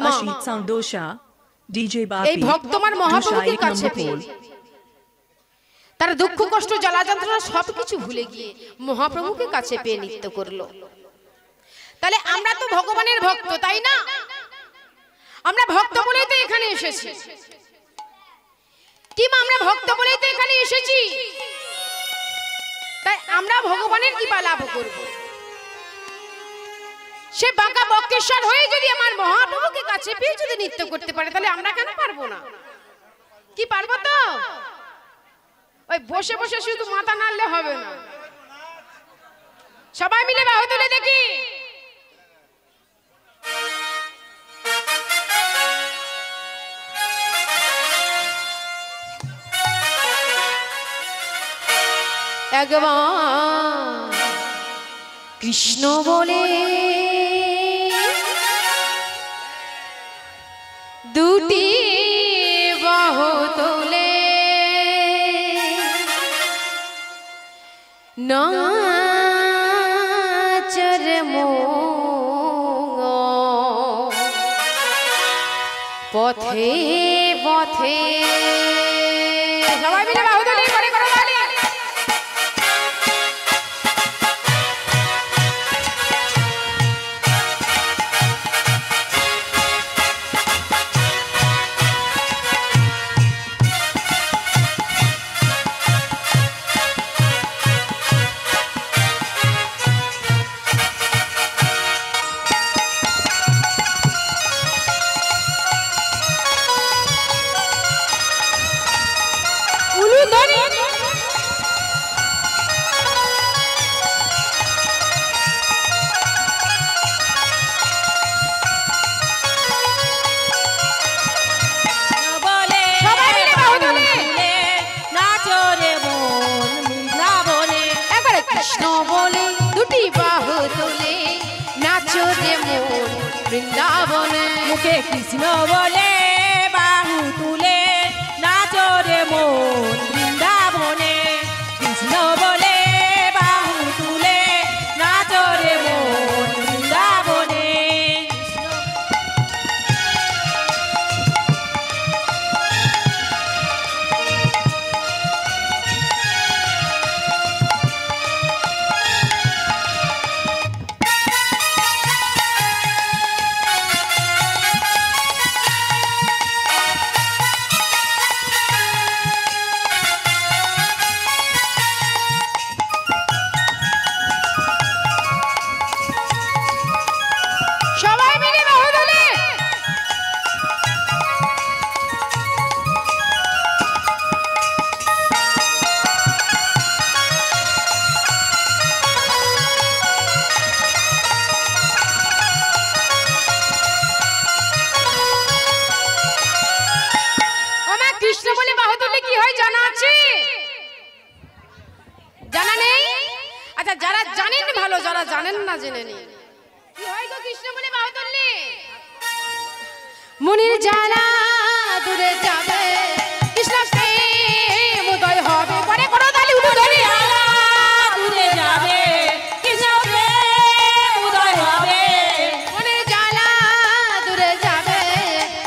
Ashit Sandosha, DJ Bapi, এই ভক্ত আমার মহাপ্রভুকে কাছে পেয়ে তার দুঃখ কষ্ট জ্বালা যন্ত্রণা সবকিছু ভুলে গিয়ে মহাপ্রভুকে কাছে পেয়ে নৃত্য করলো। তাহলে আমরা তো ভগবানের ভক্ত, তাই না? আমরা ভক্ত বলেই তো এখানে এসেছি। কি মা, আমরা ভক্ত বলেই তো এখানে এসেছি। তাই আমরা ভগবানের কৃপা লাভ করব। সে বাঁকা বক্রেশ্বর হয়ে যদি আমার মহাপ্রভুকে কাছে পেয়ে যদি নৃত্য করতে পারে, তাহলে আমরা কেন পারবো না? কি পারবো তো? ওই বসে বসে শুধু মাথা নাড়লে হবে না, সবাই মিলে বাহু তুলে দেখি। একবার কৃষ্ণ বলে দুটি বাহু তোলে নাচর পথে পথে। সবাই মিলে বাহু তোলে করে করে তালি। কৃষ্ণ বলে দুটি বাহু তুলে নাচো রে মন বৃন্দাবনে। মুখে কৃষ্ণ বলে বাহু তুলে নাচো রে মন বৃন্দাবনে। কৃষ্ণ বলে বাহু তুলে নাচো রে মন বৃন্দাবনে। যারা জানেন ভালো, যারা জানেন না জেনে নিন কি হয় গো। কৃষ্ণ বলে বাহু তুললে মুনির জ্বালা দূরে যাবে, কৃষ্ণ প্রেম উদয় হবে। পরে করো তালি উঠে ধরে দূরে যাবে, কৃষ্ণ প্রেম উদয় হবে। মুনির জ্বালা দূরে যাবে,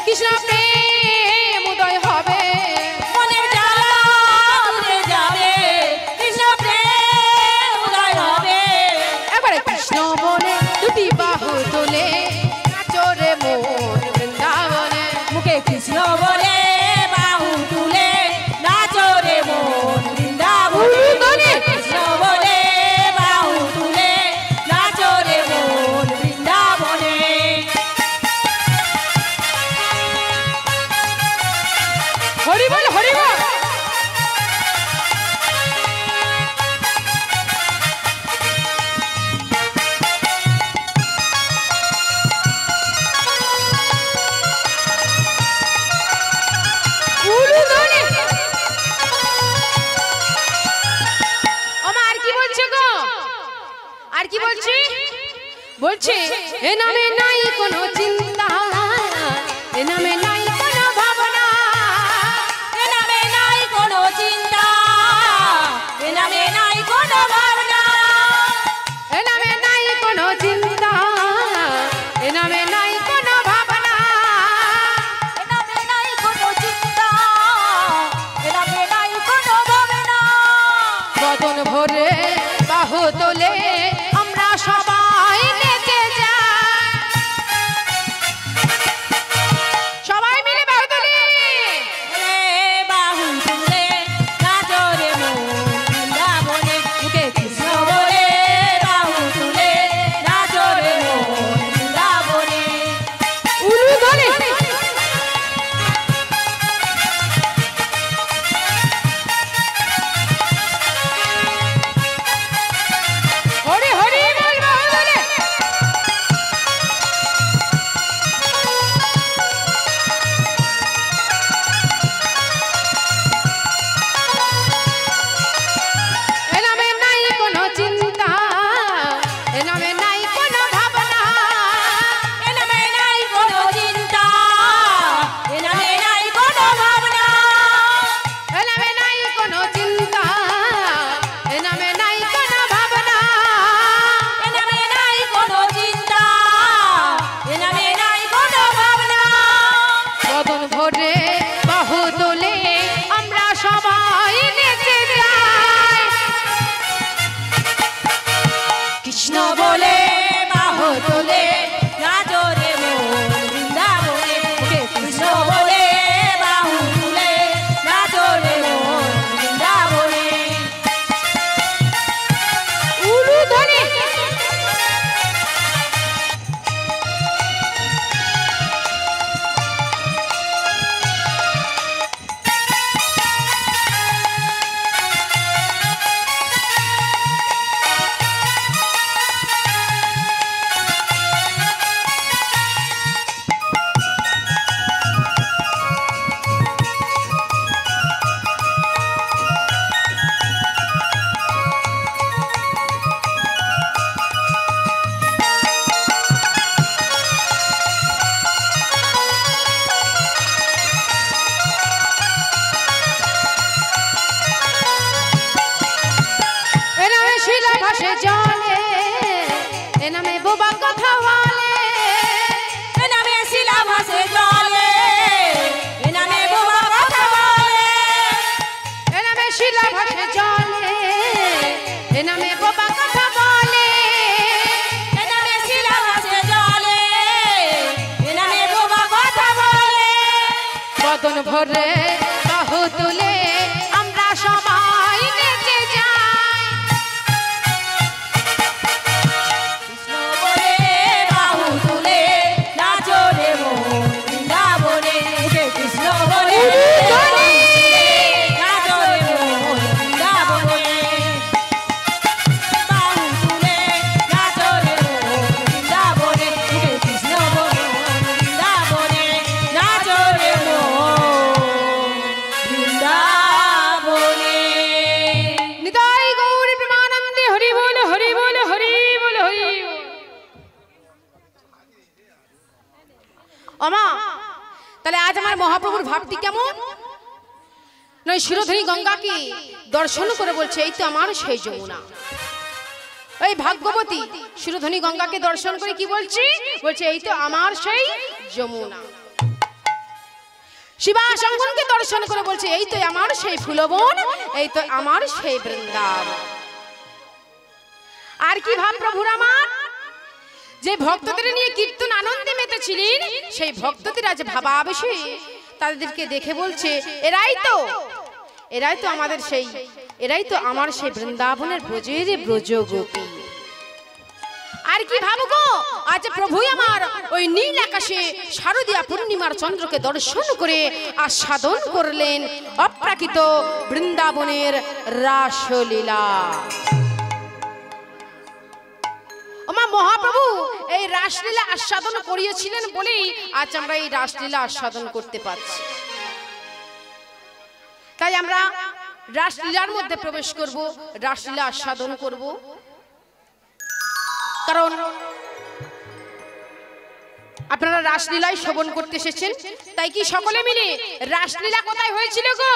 কৃষ্ণ প্রেম উদয় হবে। মনের জ্বালা দূরে যাবে, কৃষ্ণ প্রেম উদয় হবে। একবারে কৃষ্ণ বলে দুটি বাহু তোলে নাচো রে মন বৃন্দাবনে। মুখে কৃষ্ণ বলে বাহু তুলে নাচো রে মন বৃন্দাবনে। কৃষ্ণ বলে বাহু তুলে নাচো রে মন বৃন্দাবনে। হরি বল হরি বল। আর কি বলছে? বলছে এ নামে নাই কোনো চিন্তা, এ নামে নাই কোনো ভাবনা, এ নামে নাই কোনো চিন্তা, এ নামে নাই কোনো ভাবনা, এ নামে নাই কোনো চিন্তা, এ নামে নাই কোনো ভাবনা। বদন ভরে বাহু তুলে আমরা সবাই নেচে যাই। কৃষ্ণ বলে বাহু তুলে নাচো রে মন বৃন্দাবনে, কৃষ্ণ বলে নাচো রে মন বৃন্দাবনে, বাহু তুলে নাচো রে মন বৃন্দাবনে, কৃষ্ণ বলে বৃন্দাবনে নাচো রে মন বৃন্দাবনে। নিতাই গৌর প্রেমানন্দে হরি বল হরি বল হরি বল হরি বল। ওমা, তাহলে আজ আমার মহাপ্রভুর ভাবটি কেমন? নয় শিরোধনী গঙ্গাকে দর্শন করে বলছে এই তো আমার সেই যমুনা। এই ভাগ্যবতী শিরোধনী গঙ্গাকে দর্শন করে কি বলছি? বলছে এই তো আমার সেই যমুনা। শিবাশঙ্করকে দর্শন করে বলছে এই তো আমার সেই ফুলবন, এই তো আমার সেই বৃন্দাবন। আর কি ভাব প্রভুর আমার, যে ভক্তদের নিয়ে কীর্তন আনন্দে মেতেছিলেন সেই ভক্তদের আজ ভাবাবেশে তাদেরকে দেখে বলছে এরাই তো আমাদের সেই, এরাই তো আমার সেই বৃন্দাবনের ব্রজের ব্রজ গোপী। আর কি ভাবগো, আজ প্রভুই আমার ওই নীল আকাশে শারদীয়া পূর্ণিমার চন্দ্রকে দর্শন করে আস্বাদন করলেন অপ্রাকৃত বৃন্দাবনের রাসলীলা। ওমা, মহাপ্রভু এই রাসলীলা আস্বাদন করিয়েছিলেন বলেই আজ আমরা এই রাসলীলা আস্বাদন করতে পারছি। তাই আমরা রাসলীলার মধ্যে প্রবেশ করব, রাসলীলা আস্বাদন করব। কারণ আপনারা রাসলীলাই শ্রবণ করতে এসেছেন, তাই কি সকলে মিলে রাসলীলা কোথায় হয়েছিল গো?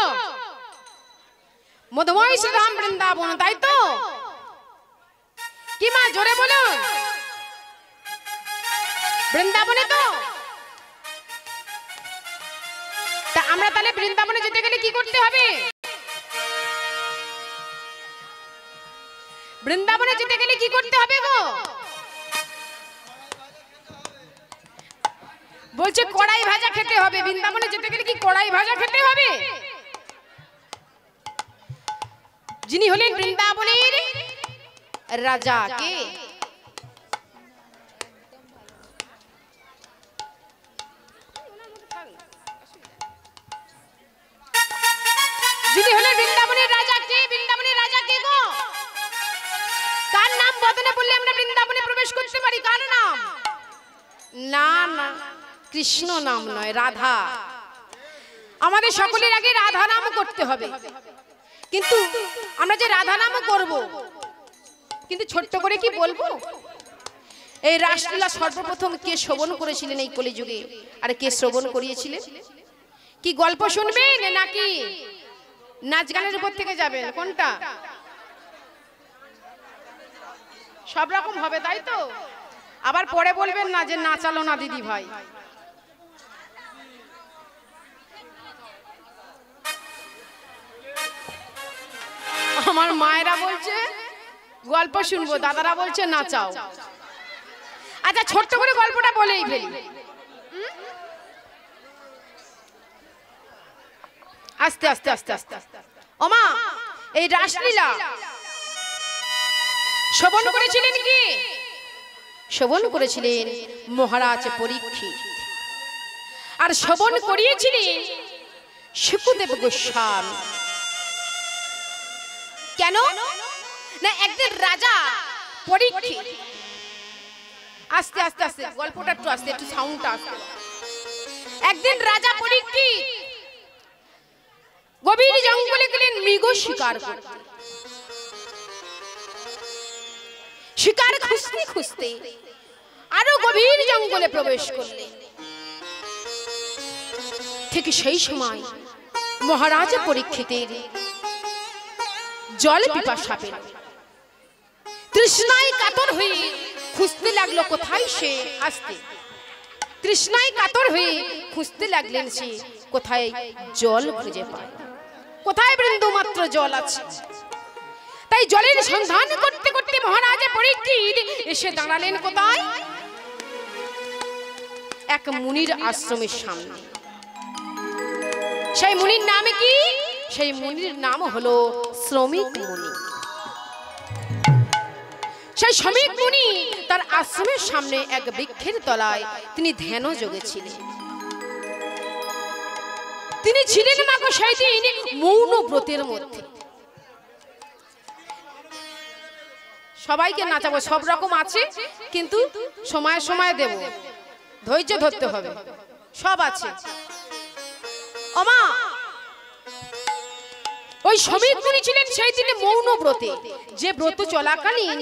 মধুময় শ্রীধাম বৃন্দাবন, তাই তো? কি মা, জোরে বলুন, বৃন্দাবনে তো? তা আমরা তাহলে বৃন্দাবনে যেতে গেলে কি করতে হবে? বৃন্দাবনে যেতে গেলে কি করতে হবে গো? বলছে কড়াই ভাজা খেতে হবে। বৃন্দাবনে যেতে গেলে কি কড়াই ভাজা খেতে হবে? যিনি হলেন বৃন্দাবনের রাজা, কে? যিনি হলেন বৃন্দাবনের রাজা, কে? বৃন্দাবনের রাজা কে গো? কার নাম বদনে বললে আমরা বৃন্দাবনে প্রবেশ করতে পারি? কার নাম? না না, কৃষ্ণ নাম নয়, রাধা। আমাদের সকলের আগে রাধা নাম করতে হবে। কিন্তু আমরা যে রাধা নাম করব, কিন্তু ছোট্ট করে কি বলবো? এই রাসলীলা সর্বপ্রথম কে শ্রবণ করেছিলেন এই কলিযুগে, আর কে শ্রবণ করিয়েছিলেন? কি গল্প শুনবেন নাকি নাচ গানের উপর থেকে যাবেন? কোনটা? সব রকম হবে, তাই তো? আবার পরে বলবেন না যে নাচালো না দিদি ভাই। আমার মায়েরা বলছে গল্প শুনবো, দাদারা বলছে নাচাও। আচ্ছা, ছোট্ট করে গল্পটা বলেই ফেলি। আস্তে আস্তে আস্তে আস্তে। ওমা, এই রাসলীলা শ্রবণ করেছিলেন কি? শ্রবণ করেছিলেন মহারাজ পরীক্ষিত, আর শ্রবণ করিয়েছিলেন শুকদেব গোস্বামী। কেন না, একদিন রাজা পরীক্ষিত, আস্তে আস্তে আস্তে গল্পটা একটু আস্তে, একটু সাউন্ডটা আস্তে। একদিন রাজা পরীক্ষিত গভীর জঙ্গলে গেলেন মৃগ শিকার করতে। শিকার খুঁজতে খুঁজতে আরো গভীর জঙ্গলে প্রবেশ করলেন। ঠিক সেই সময় মহারাজ পরীক্ষিতের জল পিপাসা পেল। তৃষ্ণায় কাতর হয়ে খুঁজতে লাগলো কোথায় সে, আসতে তৃষ্ণায় কাতর হয়ে খুঁজতে লাগলেন সে কোথায় জল খুঁজে পায়, কোথায় বিন্দু মাত্র জল আছে। তাই জলের সন্ধান করতে করতে মহারাজ পরীক্ষিত এসে দাঁড়ালেন কোথায়? এক মুনির আশ্রমের সামনে। সেই মুনির নাম কি? সেই মুনির নাম হলো শ্রমিক মুনি। সেই শ্রমিক মুনি তার আশ্রমের সামনে এক বৃক্ষের তলায় তিনি ধ্যান যোগে ছিলেন। তিনি ছিলেন মাগো সেই দিন মৌন ব্রতের মধ্যে। সবাইকে নাচাবো, সব রকম আছে, কিন্তু সময় সময় দেব, ধৈর্য ধরতে হবে, সব আছে। ওমা, ওই শ্রমিক মুনি ছিলেন সেই দিনে মৌন ব্রতে, যে ব্রত চলাকালীন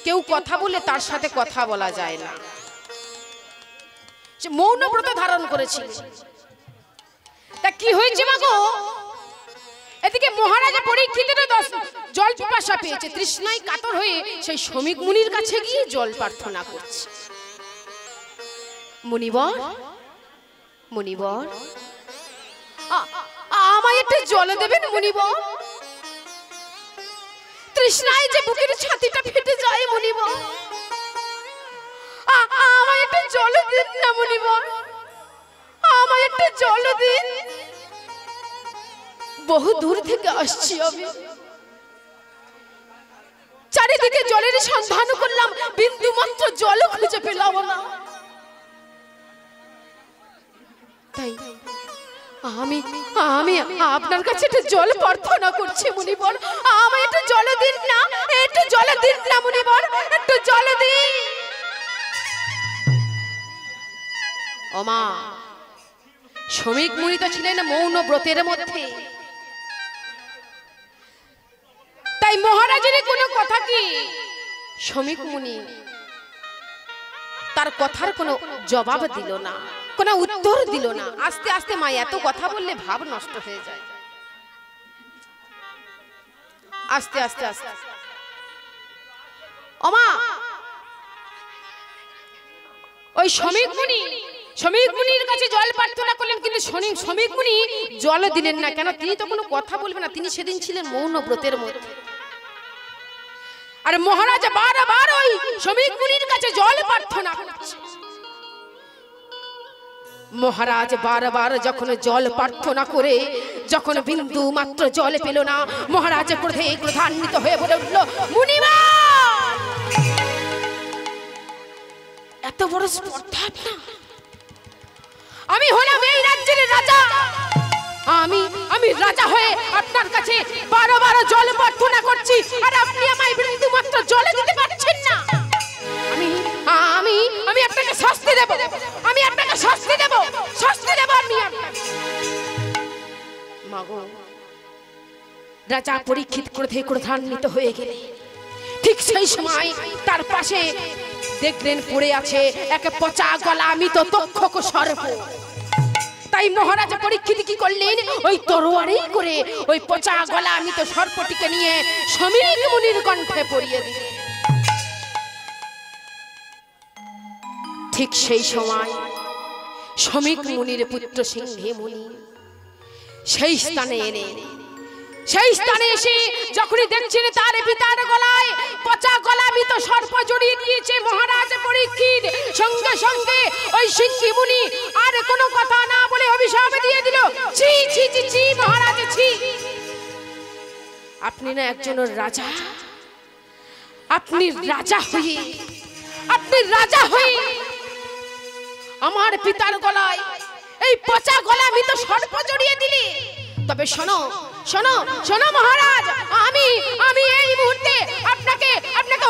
কেউ কথা বলে তার সাথে কথা বলা যায় না, সে মৌন ব্রত ধারণ করেছিল। তা কি হয়েছে মাগো, এদিকে মহারাজা পরীক্ষিতের জল পিপাসা পেয়েছে, তৃষ্ণায় কাতর হয়ে সেই শ্রমিক মুনির কাছে গিয়ে জল প্রার্থনা করছে। মুনিবর, মুনিবর, আমায় একটু জল দেবেন মুনিবর, তৃষ্ণায় যে বুকের ছাতিটা ফেটে যায় মুনিবর, আমায় একটু জল দিন না মুনিবর, আমায় একটু জল দিন। বহু দূর থেকে আসছি আমি, চারিদিকে জলের সন্ধান করলাম, বিন্দু মাত্র জল খুঁজে পেলাম না। তাই আমি আমি আপনার কাছে একটু জল প্রার্থনা করছি মুনিবর, আমায় একটু জল দিন না, একটু জল দিন না মুনিবর, একটু জল দিন। ওমা, শ্রমিক মুনি তো ছিলেন মৌন ব্রতের মধ্যে, তাই মহারাজের কোনো কথা কি শ্রমিক মুনি তার কথার কোনো জবাব দিল না, কোনো উত্তর দিল না। আস্তে আস্তে মা, এত কথা বললে ভাব নষ্ট হয়ে যায়, আস্তে আস্তে আস্তে। ওমা, ওই শ্রমিক মুনির কাছে জল প্রার্থনা করলেন, কিন্তু শ্রমিক মুনি জল দিলেন না। কেন? তিনি তো কোনো কথা বলবেন না, তিনি সেদিন ছিলেন মৌন ব্রতের মধ্যে। আর মহারাজা বারবার ওই শ্রমিক মুনির কাছে জল প্রার্থনা করছে। মহারাজ বারবার যখন জল প্রার্থনা করে যখন বিন্দু মাত্র জল পেল না, মহারাজ ক্রোধান্বিত হয়ে বলে উঠল, মুনিবার, এত বড় স্পর্ধা না! আমি হলাম এই রাজ্যের রাজা, আমি রাজা হয়ে আপনার কাছে বারবার জল প্রার্থনা করছি, আর আপনি আমায় বিন্দু মাত্র জল দিতে পারছেন না। আমি আপনাকে শাস্তি দেব, আমি আপনাকে শাস্তি দেব, শাস্তি দেব আমি আপনাকে। মাগো, রাজা পরীক্ষিত ক্রোধান্বিত হয়ে গেলে ঠিক সেই সময় তার পাশে দেখলেন পড়ে আছে এক পচা গলা মৃত তক্ষক সর্প। তাই মহারাজা পরীক্ষিত কি করলেন, ওই তরোয়ারি করে ওই পচা গলা মৃত সর্পটিকে নিয়ে শ্রমিক মুনির কণ্ঠে পরিয়ে দিলেন। ঠিক সেই সময় শ্রমিক মুনির পুত্র সিংহে মুনি সেই স্থানে এসে যখনই দেখছেন তার পিতার গলায় পচা গলা মৃত সর্প জড়িয়ে দিয়েছে মহারাজ পরীক্ষিত, সঙ্গে সঙ্গে ওই সিংহে মুনি আর কোনো কথা না বলে অভিশাপ দিয়ে দিল, ছি ছি ছি ছি মহারাজ, ছি! আপনি না একজন রাজা, আপনি রাজা হয়ে আমার পিতার গলায় এই পচা গলা মৃত সর্প জড়িয়ে দিলি। তবে শোনো শোনো শোনো মহারাজ, আমি এই মুহূর্তে আপনাকে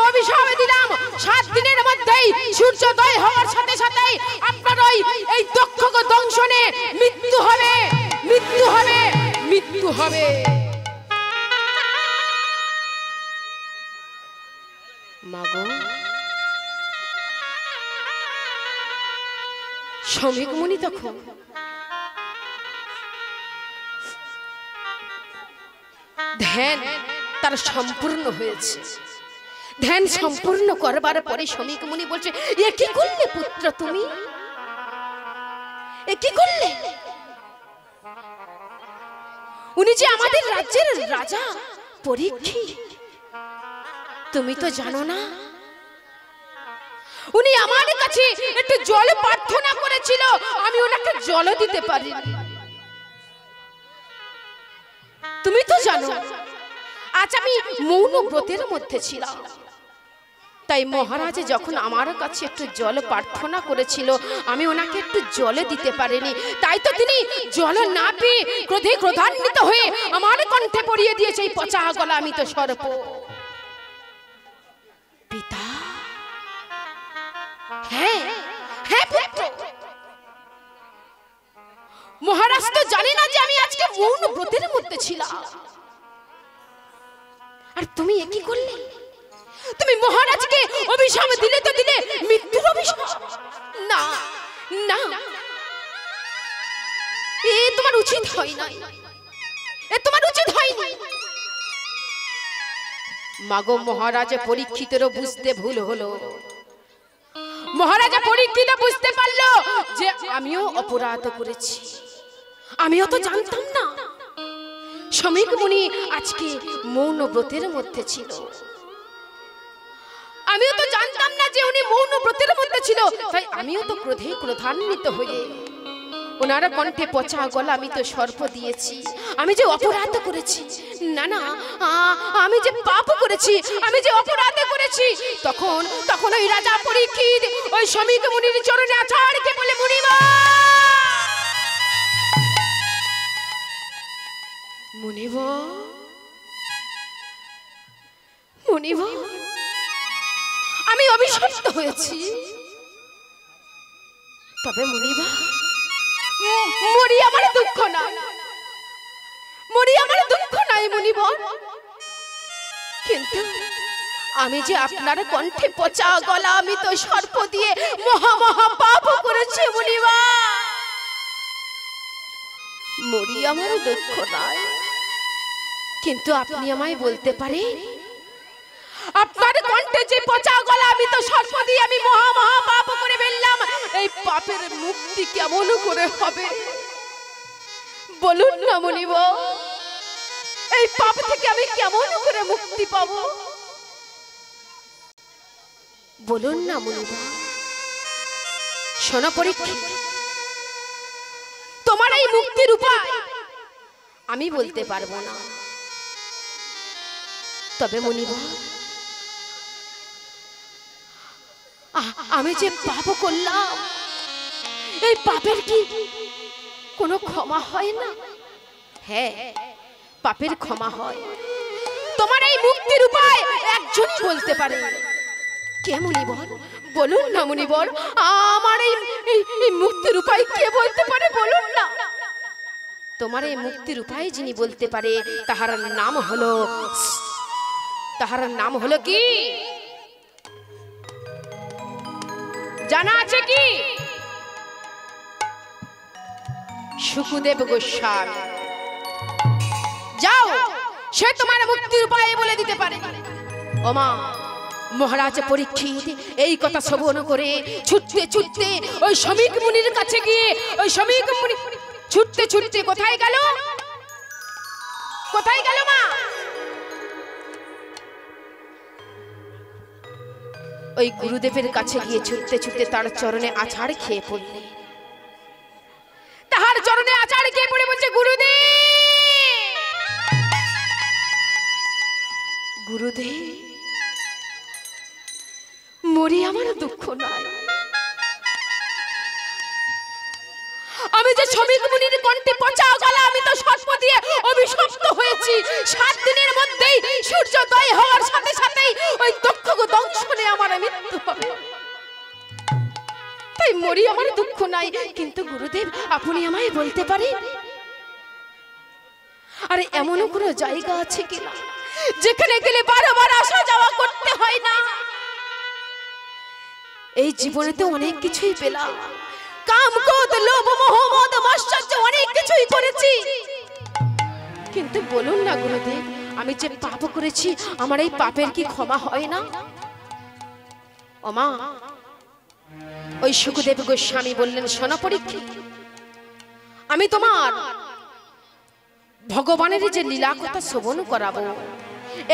অভিশাপ দিলাম, 7 দিনের মধ্যেই সূর্যোদয় হওয়ার সাথে সাথেই আপনার এই দক্ষক দংশনে মৃত্যু হবে, মৃত্যু হবে, মৃত্যু হবে। মাগো, শ্রমিক মুনি তখন ধ্যান তার সম্পূর্ণ হয়েছে। ধ্যান সম্পূর্ণ করবার পরে শ্রমিক মুনি বলছে, এ কি করলে পুত্র তুমি, এ কি করলে? উনি যে আমাদের রাজ্যের রাজা পরীক্ষিত, তুমি তো জানো না? উনি আমার কাছে একটু জল প্রার্থনা করেছিল, আমি ওনাকে জল দিতে পারি। তুমি তো জানো আজ আমি মৌন ব্রতের মধ্যে ছিলাম, তাই মহারাজ যখন আমার কাছে একটু জল প্রার্থনা করেছিল আমি ওনাকে একটু জলে দিতে পারিনি, তাই তো তিনি জল না পেয়ে ক্রোধে ক্রোধান্বিত হয়ে আমার কণ্ঠে পরিয়ে দিয়েছে এই পচা গলা আমি তো সর্প। পিতা, হ্যাঁ হ্যাঁ পুত্র, মহারাজ তো জানি না যে আমি আজকে মৌন ব্রতের মধ্যে ছিলাম, আর তুমি কি করলে? তুমি মহারাজকে অভিশাপ দিলে তো দিলে মৃত্যুর অভিশাপ। না না, এ তোমার উচিত হয় না, এ তোমার উচিত হয়নি। মাগো মহারাজ পরীক্ষিতেরও বুঝতে ভুল হলো। মহারাজা পরীক্ষিত বুঝতে পারলো যে আমিও অপরাধ করেছি, আমিও তো জানতাম না শ্রমিক মুনি আজকে মৌন ব্রতের মধ্যে ছিল, আমিও তো জানতাম না যে উনি মৌন ব্রতের মধ্যে ছিল, তাই আমিও তো ক্রোধে ক্রোধান্বিত হয়ে ওনার কণ্ঠে পচা গলা আমি তো সর্প দিয়েছি। আমি যে অপরাধ করেছি, না না আমি যে পাপ করেছি, আমি যে অপরাধ করেছি, তখন তখন ওই রাজা পরীক্ষিত ওই শ্রমিক মুনির চরণে আছাড়কে বলে, মুনিবা মুনিব মুনিব আমি অভিশপ্ত হয়েছি, তবে মুনিবা মরি আমার দুঃখ না, মরি আমার দুঃখ নাই মুনিব, কিন্তু আমি যে আপনার কণ্ঠে পচা গলা আমি তো সর্প দিয়ে মহা মহা পাপ করেছি মুনিবা, মরি আমার দুঃখ নাই, কিন্তু আপনি আমায় বলতে পারেন আপনার কণ্ঠে যে পচা গলা আমি তো সর্প দিয়ে আমি মহা মহা পাপ করে ফেললাম, এই পাপের মুক্তি কেমন করে হবে বলুন না মুনিব, এই পাপ থেকে আমি কেমন করে মুক্তি পাব বলুন না মুনিব। শোনো পরীক্ষিত, তোমার এই মুক্তির উপায় আমি বলতে পারবো না, তবে মুনিব আমি যে পাপ করলাম এই পাপের কি কোনো ক্ষমা হয় না? হ্যাঁ, পাপের ক্ষমা হয়। তোমার এই মুক্তির উপায় একজনই বলতে পারে। কে মুনিবর? বলুন না মুনিবর, আমার এই মুক্তির উপায় কে বলতে পারে বলুন না। তোমার এই মুক্তির উপায় যিনি বলতে পারে তাহার নাম হলো কি জানা আছে কি? শুকদেব গোস্বামী। যাও, সে তোমার মুক্তির উপায় বলে দিতে পারে। ওমা, মহারাজ পরীক্ষিত এই কথা শ্রবণ করে ছুটতে ছুটতে ওই শ্রমিক মুনির কাছে গিয়ে ওই শ্রমিক মুনি ছুটতে ছুটতে কোথায় গেল? কোথায় গেল মা? ওই গুরুদেবের কাছে গিয়ে ছুটতে ছুটতে তার চরণে আছাড় খেয়ে পড়লে। তাহার চরণে আছাড় খেয়ে পড়ে বলছে, গুরুদেব গুরুদেব, মরি আমার দুঃখ নাই। আমি যে শ্রমিক মুনির কণ্ঠে পচা গলা আমি তো সর্প দিয়ে অভিশপ্ত হয়েছি। 7 দিনের মধ্যেই সূর্যোদয় হওয়ার সাথে সাথেই ওই দক্ষ দংশনে আমার মৃত্যু হবে, তাই মরি আমার দুঃখ নাই। কিন্তু গুরুদেব আপনি আমায় বলতে পারেন, আরে এমনও কোনো জায়গা আছে কিনা যেখানে গেলে বারবার আসা যাওয়া করতে হয় না? এই জীবনে তো অনেক কিছুই পেলাম, কাম ক্রোধ লোভ মোহ মদ মাশ্চর্য অনেক কিছুই করেছি, কিন্তু বলুন না গুরুদেব, আমি যে পাপ করেছি আমার এই পাপের কি ক্ষমা হয় না? ওমা, ওই শুকদেব গোস্বামী বললেন, শোনো পরীক্ষিত, আমি তোমার ভগবানের যে লীলা কথা শ্রবণ করাবো,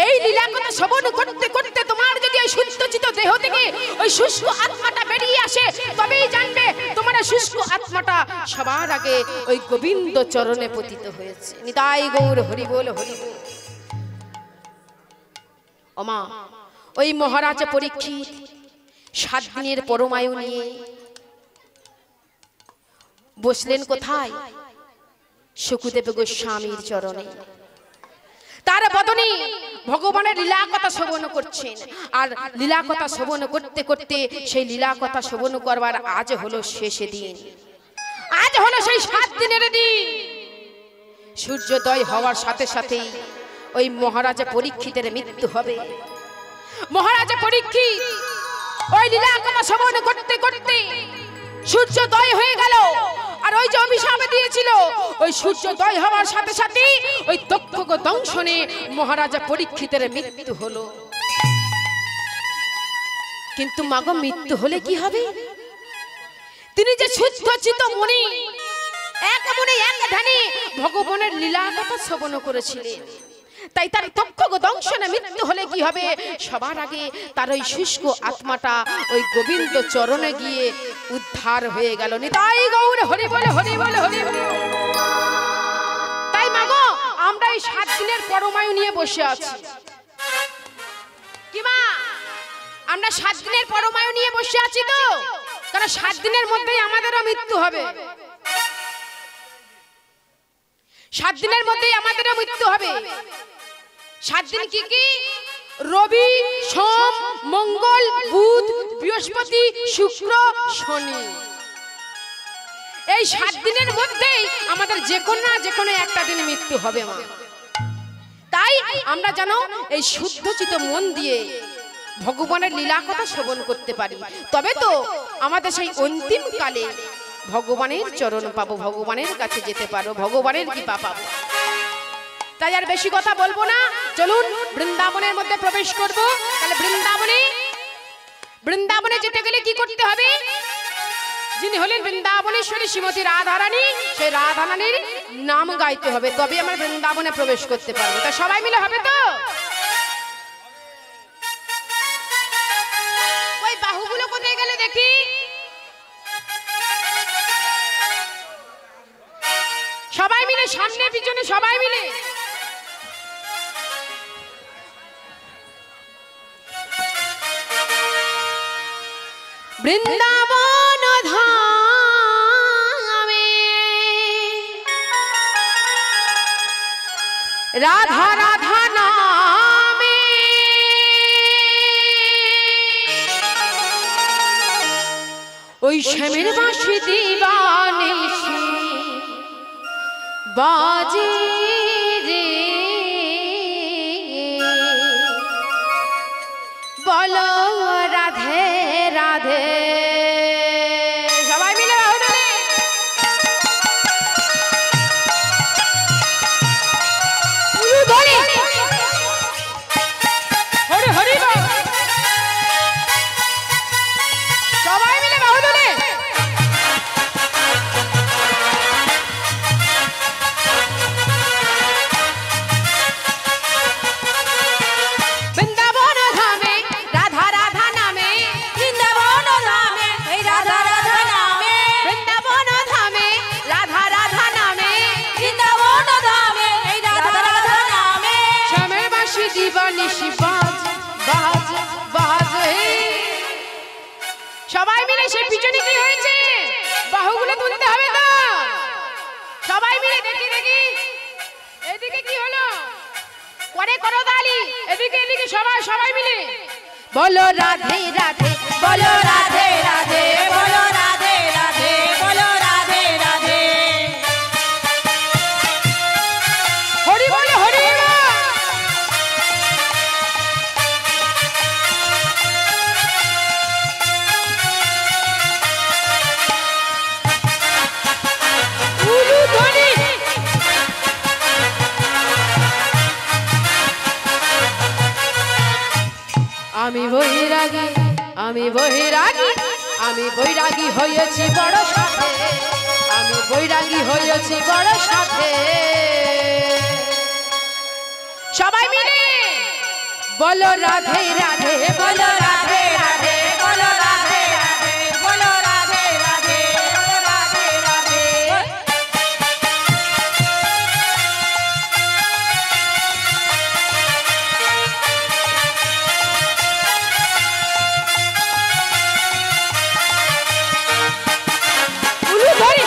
এই লীলা কথা শ্রবণ করতে করতে তোমার যদি ওই শুদ্ধচিত দেহ থেকে ওই শুষ্ক আত্মাটা বেরিয়ে আসে, তবেই জানবে তোমার শুষ্ক আত্মাটা সবার আগে ওই গোবিন্দ চরণে পতিত হয়েছে। নিতাই গৌর হরি বল হরি বল। ওমা, ওই মহারাজ পরীক্ষিত 7 দিনের পরমায়ু নিয়ে বসলেন কোথায়? শুকদেব গোস্বামীর চরণে। তার বদনে ভগবানের লীলা কথা শ্রবণ করছেন, আর লীলা কথা শ্রবণ করতে করতে সেই লীলা কথা শ্রবণ করবার আজ হলো শেষ দিন। আজ হলো সেই 7 দিনের দিন। সূর্যোদয় হওয়ার সাথে সাথেই ওই মহারাজা পরীক্ষিতের মৃত্যু হবে। মহারাজা পরীক্ষিত ওই লীলা কথা শ্রবণ করতে করতে সূর্যোদয় হয়ে গেল, আর ওই যে অভিশাপ দিয়েছিল ওই সূর্যোদয় হওয়ার সাথে সাথে ওই তক্ষক দংশনে মহারাজা পরীক্ষিতের মৃত্যু হলো। কিন্তু মাগো, মৃত্যু হলে কি হবে? তিনি যে শুদ্ধচিত মুনি, এক মনে এক ধ্যানে ভগবানের লীলা কথা শ্রবণ করেছিলেন, তাই তার তক্ষক দংশনে মৃত্যু হলে কি হবে? সবার আগে তার ওই শুষ্ক আত্মাটা ওই গোবিন্দ চরণে গিয়ে উদ্ধার হয়ে গেল। নিতাই গৌর হরি বল হরি বল হরি বল। তাই মাগো, আমরা এই 7 দিনের পরমায়ু নিয়ে বসে আছি। কি মা, আমরা 7 দিনের পরমায়ু নিয়ে বসে আছি তো? কারণ 7 দিনের মধ্যেই আমাদেরও মৃত্যু হবে। 7 দিনের মধ্যেই আমাদেরও মৃত্যু হবে। 7 দিন কি কি? রবি, সোম, মঙ্গল, বুধ, বৃহস্পতি, শুক্র, শনি। এই 7 দিনের মধ্যেই আমাদের যে কোনো একটা দিন মৃত্যু হবে মা। তাই আমরা যেন এই শুদ্ধচিত মন দিয়ে ভগবানের লীলা কথা শ্রবণ করতে পারি, তবে তো আমাদের সেই অন্তিম কালে ভগবানের চরণ পাবো, ভগবানের কাছে যেতে পারবো, ভগবানের কৃপা পাবো। তাই আর বেশি কথা বলবো না, চলুন বৃন্দাবনের মধ্যে প্রবেশ করব। তাহলে বৃন্দাবনে যেতে গেলে কি করতে হবে? যিনি হলেন বৃন্দাবনেশ্বরী শ্রীমতী রাধারানী, সেই রাধারানীর নাম গাইতে হবে, তবে আমরা বৃন্দাবনে প্রবেশ করতে পারবো। তা সবাই মিলে হবে তো? ওই বাহুগুলো কোথায় গেলে দেখি? সবাই মিলে সামনে পিছনে সবাই মিলে। বৃন্দাবন ধামে রাধা রাধা নামে ওই শ্যামের বাঁশি দিবানিশি বাজে রে, বলো রাধে রাধে। সবাই মিলে বাহু তুলে। হরি হরি বল। সবাই মিলে বাহু তুলে। বৃন্দাবন ধামে রাধা রাধা নামে, বৃন্দাবন ধামে এই রাধা রাধা নামে, বৃন্দাবন ধামে রাধা রাধা নামে, বৃন্দাবন ধামে এই রাধা রাধা নামে শ্যামের বাঁশি দিবানিশি বাজ বাজ বাজ। সবাই মিলে সেই পিছনে কি হয়েছে? বাহুগুলো তুলতে হবে তো? সবাই মিলে দেখি দেখি এদিকে কি হলো? করে করো দালি, এদিকে এদিকে সবাই সবাই মিলে বলো রাধে রাধে, বলো রাধে রাধে, বলো রাধে রাধে, বলো রাধে রাধে। হরি বল হরি বল। উলুধ্বনি। আমি বৈরাগী, আমি বৈরাগী, আমি বৈরাগী হয়েছি বড় সাথে, আমি বৈরাগী হয়েছি বড় সাথে। সবাই মিলে बोलो राधे राधे बोलो राधे राधे बोलो राधे राधे बोलो राधे राधे बोलो राधे राधे उलू धरी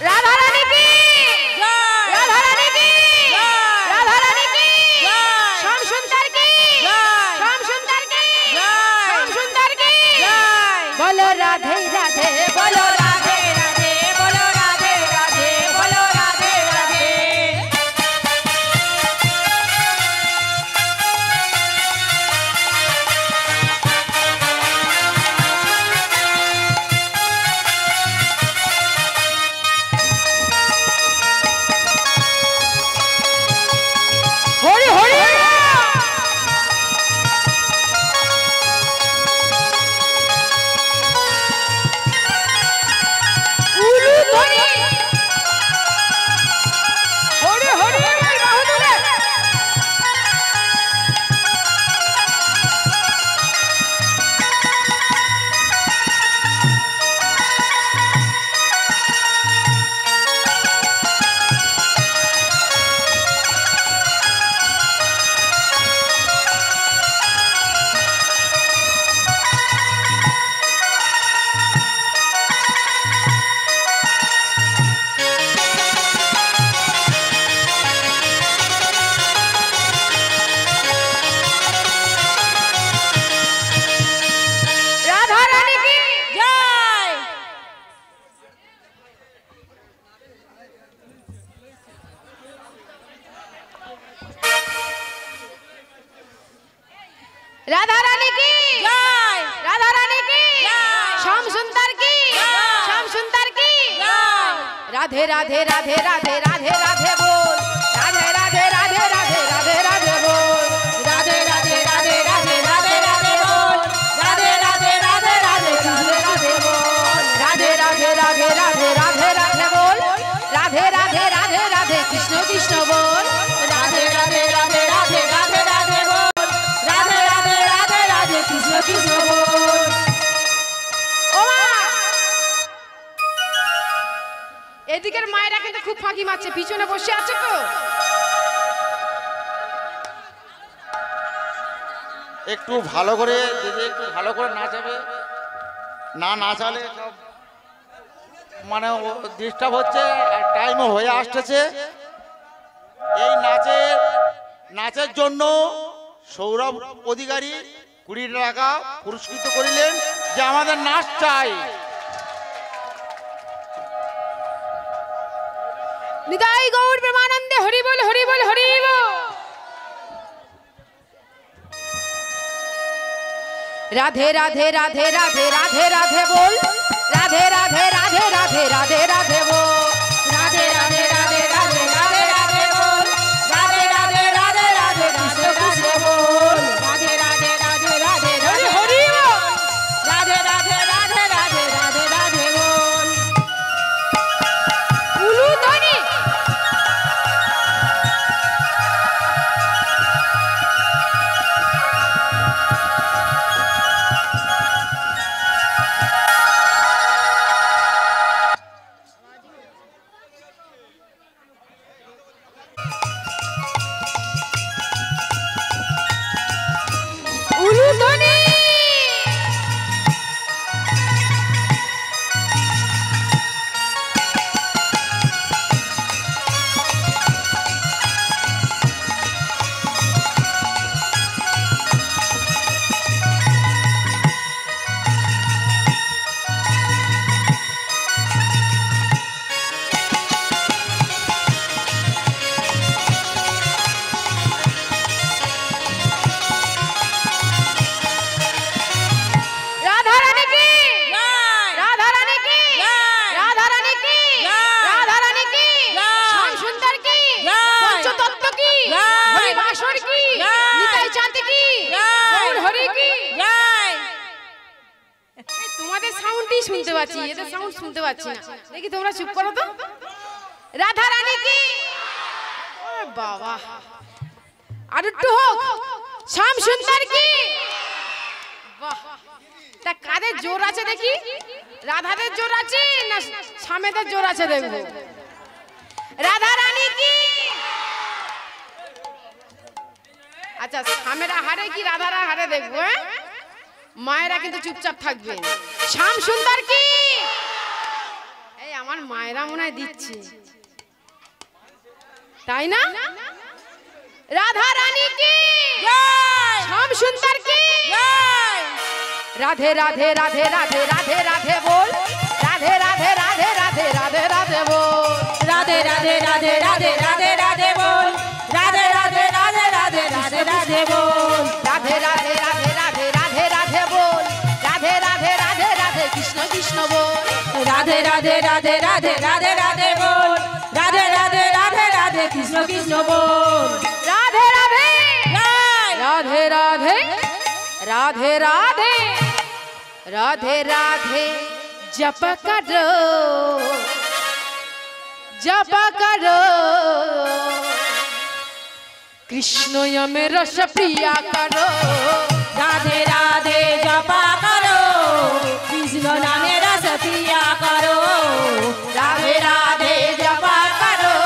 राधा रानी की राधा रानी की राधा रानी की श्याम सुंदर की श्याम सुंदर की श्याम सुंदर की बोलो राधे राधे बोलो राधे राधे बोलो राधे राधे बोलो राधे राधे हरि हरि उलू धरी हरि हरि बाहुदुले राधा रानी की जय राधा रानी की जय राधा रानी की जय। श्याम सुंदर की जय। श्याम सुंदर की जय राधे राधे राधे राधे राधे राधे बोल राधे राधे राधे राधे राधे राधे बोल राधे राधे राधे राधे राधे राधे बोल राधे राधे राधे राधे राधे राधे बोल राधे राधे राधे राधे राधे राधे बोल राधे राधे राधे राधे कृष्ण कृष्ण बोल राधे राधे राधे राधे राधे राधे बोल राधे राधे राधे राधे कृष्ण कृष्ण बोल ও মা এদিকের মায়েরা কিন্তু খুব ফাঁকি মারছে পিছনে বসে আছে তো একটু ভালো করে দিদি একটু ভালো করে নাচাবে না নাচালে সব মানে ডিস্টার্ব হচ্ছে আর টাইমও হয়ে আসতেছে এই নাচের জন্য সৌরভ অধিকারী 20 টাকা পুরস্কৃত করিলেন যে আমাদের নাচ চাই নিতাই গৌর প্রেমানন্দে হরি বল হরি বল হরি বল রাধে রাধে রাধে রাধে রাধে রাধে বল রাধে রাধে রাধে রাধে রাধে রাধে বল राधे राधे राधे राधे राधे राधे बोल राधे राधे राधे राधे कृष्ण कृष्ण बोल राधे राधे राधे राधे राधे হরি বল राधे राधे राधे राधे राधे राधे बोल উলু ধরি উলু ধরি তোমাদের সাউন্ডটি সাউন্ডই শুনতে পাচ্ছি, এদের সাউন্ড শুনতে পাচ্ছি না। দেখি তোমরা চুপ করো তো। রাধা রানী কি? ও বাবা, আর একটু হোক। শ্যাম সুন্দর কি? বাহ, তা কাদের জোর আছে দেখি? রাধাদের জোর আছে না শ্যামেদের জোর আছে দেখবো। রাধা রানী কি? আচ্ছা, শ্যামেরা হারে কি রাধারা হারে দেখবো? মায়েরা কিন্তু চুপচাপ থাকবে। শ্যাম সুন্দর কি? এই আমার মায়েরা মনে হয় দিচ্ছে, তাই না? রাধা রানী কি? শ্যাম সুন্দর কি? রাধে রাধে রাধে রাধে রাধে রাধে বল, রাধে রাধে রাধে রাধে রাধে রাধে বল, রাধে রাধে রাধে রাধে রাধে রাধে বল, রাধে রাধে রাধে রাধে রাধে রাধে বল, রাধে রাধে রাধে রাধে রাধে রাধে বল, রাধে রাধে রাধে রাধে কৃষ্ণ কৃষ্ণ বল, রাধে রাধে রাধে রাধে রাধে রাধে বল, রাধে রাধে রাধে রাধে কৃষ্ণ কৃষ্ণ বল, রাধে রাধে রাধে রাধে রাধে রাধে রাধে রাধে जप करो जप करो कृष्ण यम रस प्रिया करो, राधे राधे जपा करो कृष्ण नामे रस पिया करो, राधे राधे जपा करो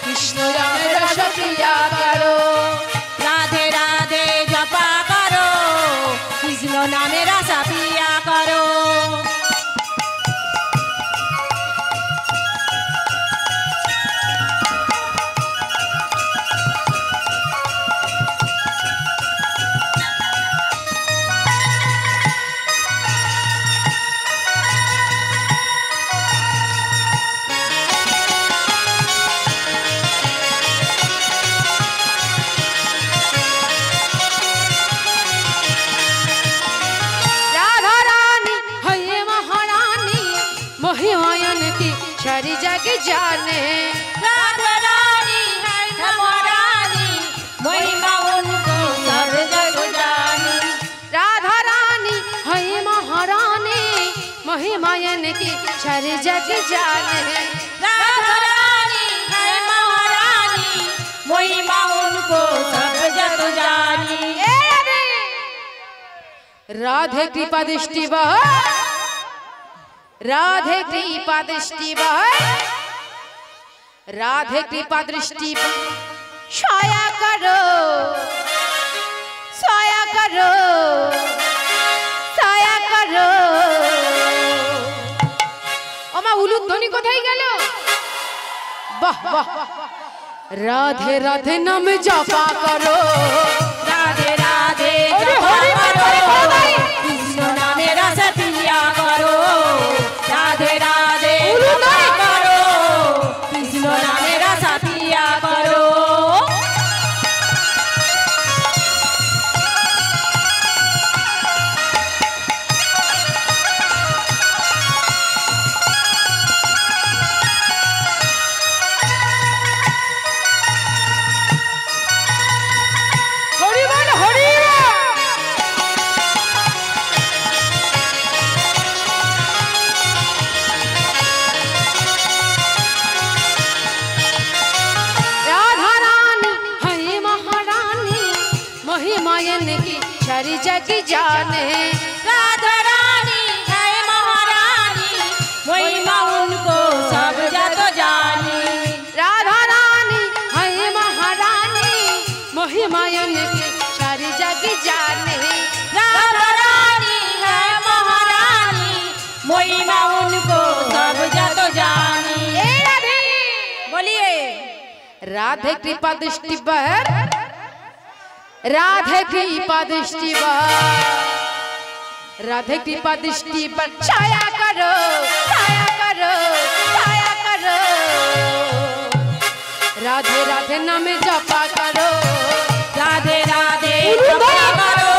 कृष्ण यम रस प्रिया करो, राधे राधे जपा करो कृष्ण नामे रस पिया करो, सारी जग जाने, राधा रानी है महारानी महिमा उनको सब जग जानी, राधा रानी है महारानी महिमा की सारी जग जाने, राधा रानी है महारानी महिमा उनको सब जग जानी, राधे कृपा दृष्टि बह, राधे कृपा दृष्टि बह, राधे कृपा दृष्टि छाया करो छाया करो छाया करो। ओमा उलुध्वनि कोথায় গেল? বাহ বাহ, राधे राधे नाम जपा करो, राधे राधे जपा करो कृष्ण नामे रस पिया करो, राधे राधे जपा करो कृष्ण नामे रस पिया करो, सारी जग जाने, राधा रानी है महारानी महिमा उनको सब जग जानी, राधा रानी है महारानी महिमा की सारी जग जाने, राधा रानी है महारानी महिमा उनको सब जग जानी, बोलिए राधे कृपा दृष्टि पर, राधे कृपा दृष्टि पर, राधे कृपा दृष्टि पर छाया करो छाया करो छाया करो, राधे राधे नाम जपा करो, राधे राधे जपा करो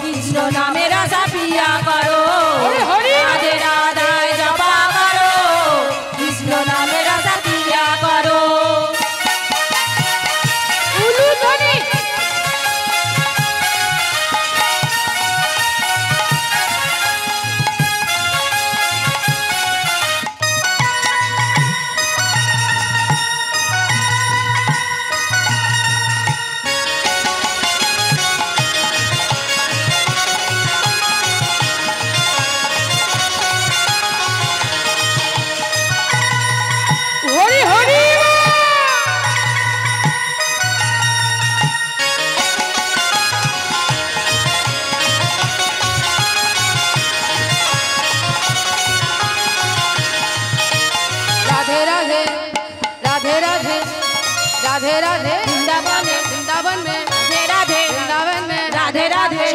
कृष्ण नामे रस पिया करो, राधे राधे जपा करो कृष्ण नामे रस पिया करो,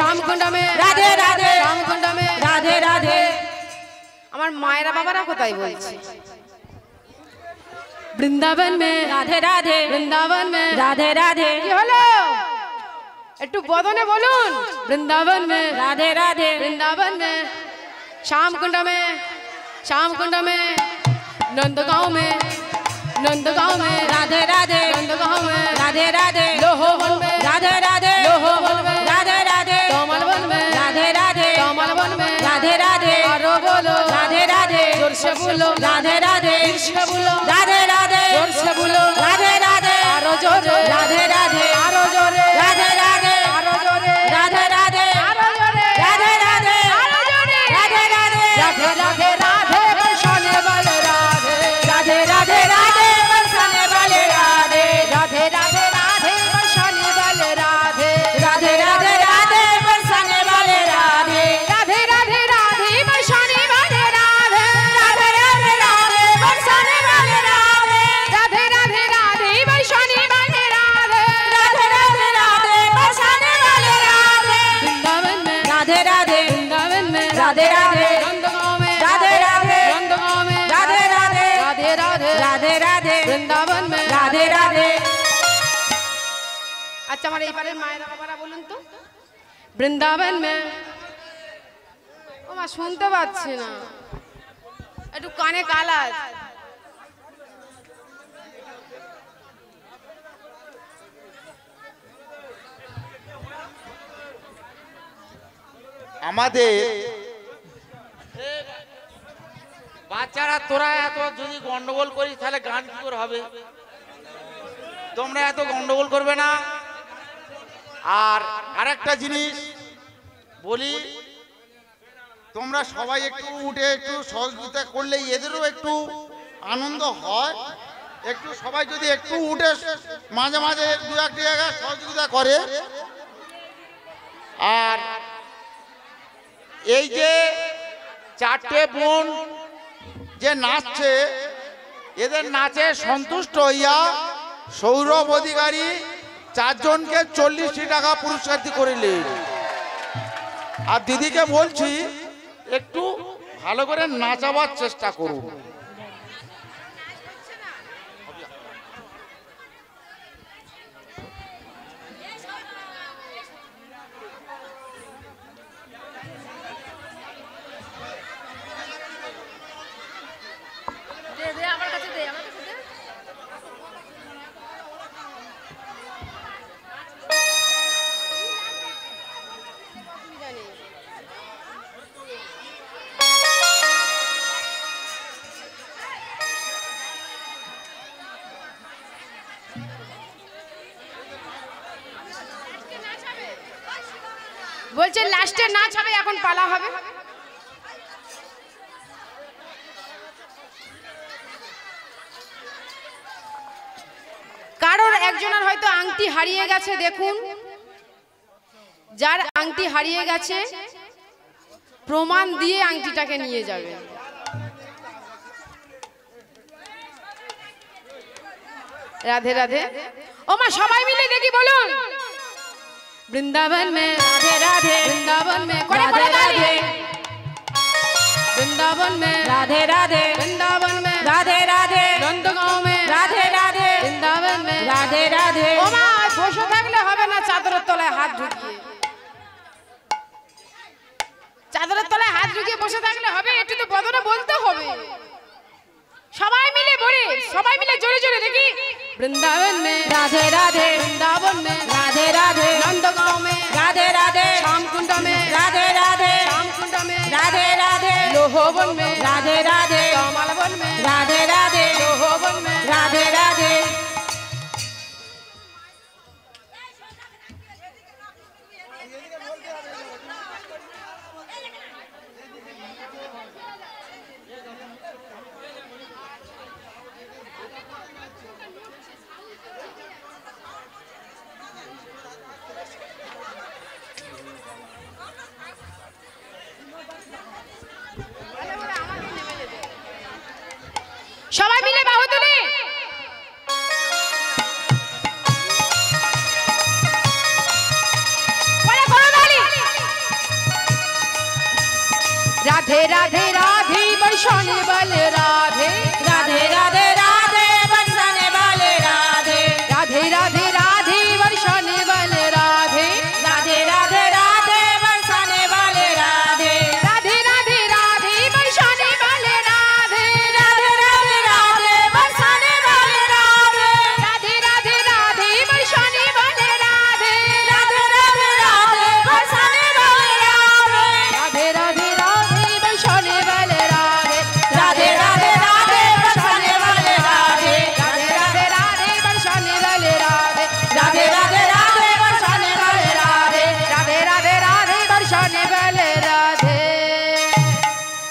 श्याम कुंड में राधे राधे श्याम कुंड में राधे राधे আমার মায়েরা বাবারা কোথায় বলছে বৃন্দাবন में राधे राधे বৃন্দাবন में राधे राधे কি হলো একটু বদনে বলুন বৃন্দাবন में राधे राधे वृंदावन में श्याम कुंड में श्याम कुंड में नंदगांव में राधे राधे नंदगांव में राधे राधे लोहोवन में राधे राधे लोहोवन में राधे राधे कमलवन में राधे राधे कमलवन में राधे राधे आरो बोलो राधे राधे जोर से बोलो राधे राधे जोर से बोलो राधे राधे जोर से बोलो राधे राधे आरो जोरे राधे राधे आरो जोरे राधे राधे आरो जोरे राधे राधे आरो जोरे राधे राधे आरो जोरे राधे राधे राधे राधे राधे बरसाने वाले राधे राधे राधे राधे बरसाने वाले राधे राधे राधे राधे बरसाने वाले राधे राधे राधे राधे बरसाने वाले राधे राधे राधे राधे बरसाने वाले राधे राधे राधे राधे बरसाने वाले राधे राधे राधे राधे बरसाने वाले राधे राधे राधे राधे बरसाने वाले राधे वृंदावन में राधे राधे वृंदावन में राधे राधे नंदगांव में राधे राधे नंदगांव में राधे राधे राधे राधे राधे राधे वृंदावन में राधे राधे আচ্ছা আমার এইবারে মায়েরা বাবারা বলুন তো বৃন্দাবন में ও মা শুনতে পাচ্ছি না একটু কানে কালা আমাদের বাচ্চারা তোরা এত যদি গন্ডগোল করিস তাহলে গান কি করে হবে? তোমরা এত গন্ডগোল করবে না। আর আরেকটা জিনিস বলি, তোমরা সবাই একটু উঠে একটু সহযোগিতা করলে এদেরও একটু আনন্দ হয়। একটু সবাই যদি একটু উঠে মাঝে মাঝে দু একটি জায়গায় সহযোগিতা করে। আর এই যে চারটে বোন যে নাচছে, এদের নাচে সন্তুষ্ট হইয়া সৌরভ অধিকারী 4 জনকে 40 টাকা পুরস্কার করিলেন। আর দিদিকে বলছি একটু ভালো করে নাচাবার চেষ্টা করুন। বলছে লাস্টে নাচ হবে, এখন পালা হবে। কারোর একজনের হয়তো আংটি হারিয়ে গেছে, দেখুন যার আংটি হারিয়ে গেছে প্রমাণ দিয়ে আংটিটাকে নিয়ে যাবে। রাধে রাধে। ও মা সবাই মিলে দেখি বলুন वृंदावन में राधे राधे वृंदावन में राधे राधे वृंदावन में राधे राधे वृंदावन में राधे राधे नंदगांव में राधे राधे वृंदावन में राधे राधे ও মা বসে থাকলে হবে না, চাদরের তলায় হাত ঢুকিয়ে, চাদরের তলায় হাত ঢুকিয়ে বসে থাকলে হবে? একটু তো বদনে বলতে হবে। সবাই মিলে বলে, সবাই মিলে জোরে জোরে দেখি वृंदावन में राधे राधे वृंदावन में राधे राधे नंदगांव में राधे राधे श्याम कुंड में राधे राधे श्याम कुंड में राधे राधे लोहोवन में राधे राधे कमलवन में राधे राधे लोहोवन में राधे राधे राधे राधे बरसाने वाले राधे राधे राधे राधे बरसाने वाले राधे राधे राधे राधे बरसाने वाले राधे राधे राधे राधे बरसाने वाले राधे राधे राधे राधे बरसाने वाले राधे राधे राधे राधे बरसाने वाले राधे राधे राधे राधे बरसाने वाले राधे राधे राधे राधे बरसाने वाले राधे राधे राधे राधे बरसाने वाले राधे राधे राधे राधे बरसाने वाले राधे राधे राधे राधे बरसाने वाले राधे राधे राधे राधे बरसाने वाले राधे राधे राधे राधे बरसाने वाले राधे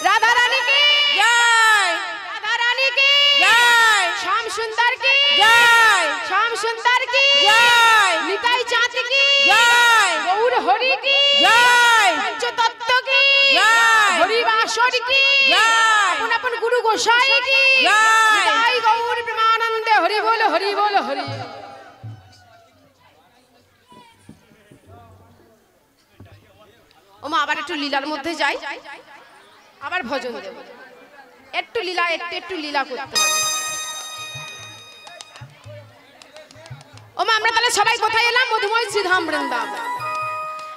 राधा रानी की जय राधा रानी की जय श्याम सुंदर की जय श्याम सुंदर की जय निताई चाँद की जय गौर हरि की जय पंचतत्व की जय हरिवासर की जय अपन अपन गुरु गोसाई की जय निताई गौर प्रेमानंद हरि बोल हरि बोल हरि ওমা আবার একটু লীলার মধ্যে যাই আবার ভজন দেব একটু লীলা একটু লীলা করতে হবে ওমা আমরা তাহলে সবাই কোথায় এলাম মধুময় শ্রীধাম বৃন্দাবন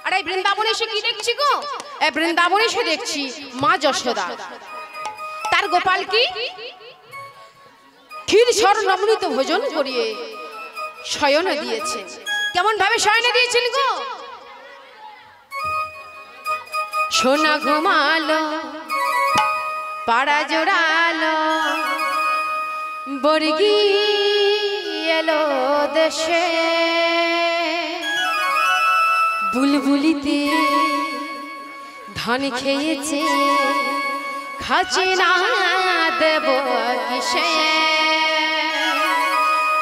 আর এই বৃন্দাবনে এসে কি দেখছি গো এই বৃন্দাবনে এসে দেখছি মা যশোদা তার গোপাল কি ক্ষীর সর নবনীত ভোজন করিয়ে শয়ন দিয়েছে কেমন ভাবে শয়ন দিয়েছেন গো সোনা ঘুমালো পাড়া জোড়ালো বর্গি এলো দেশে বুলবুলিতে ধান খেয়েছে খাচ্ছে না দেব কিসে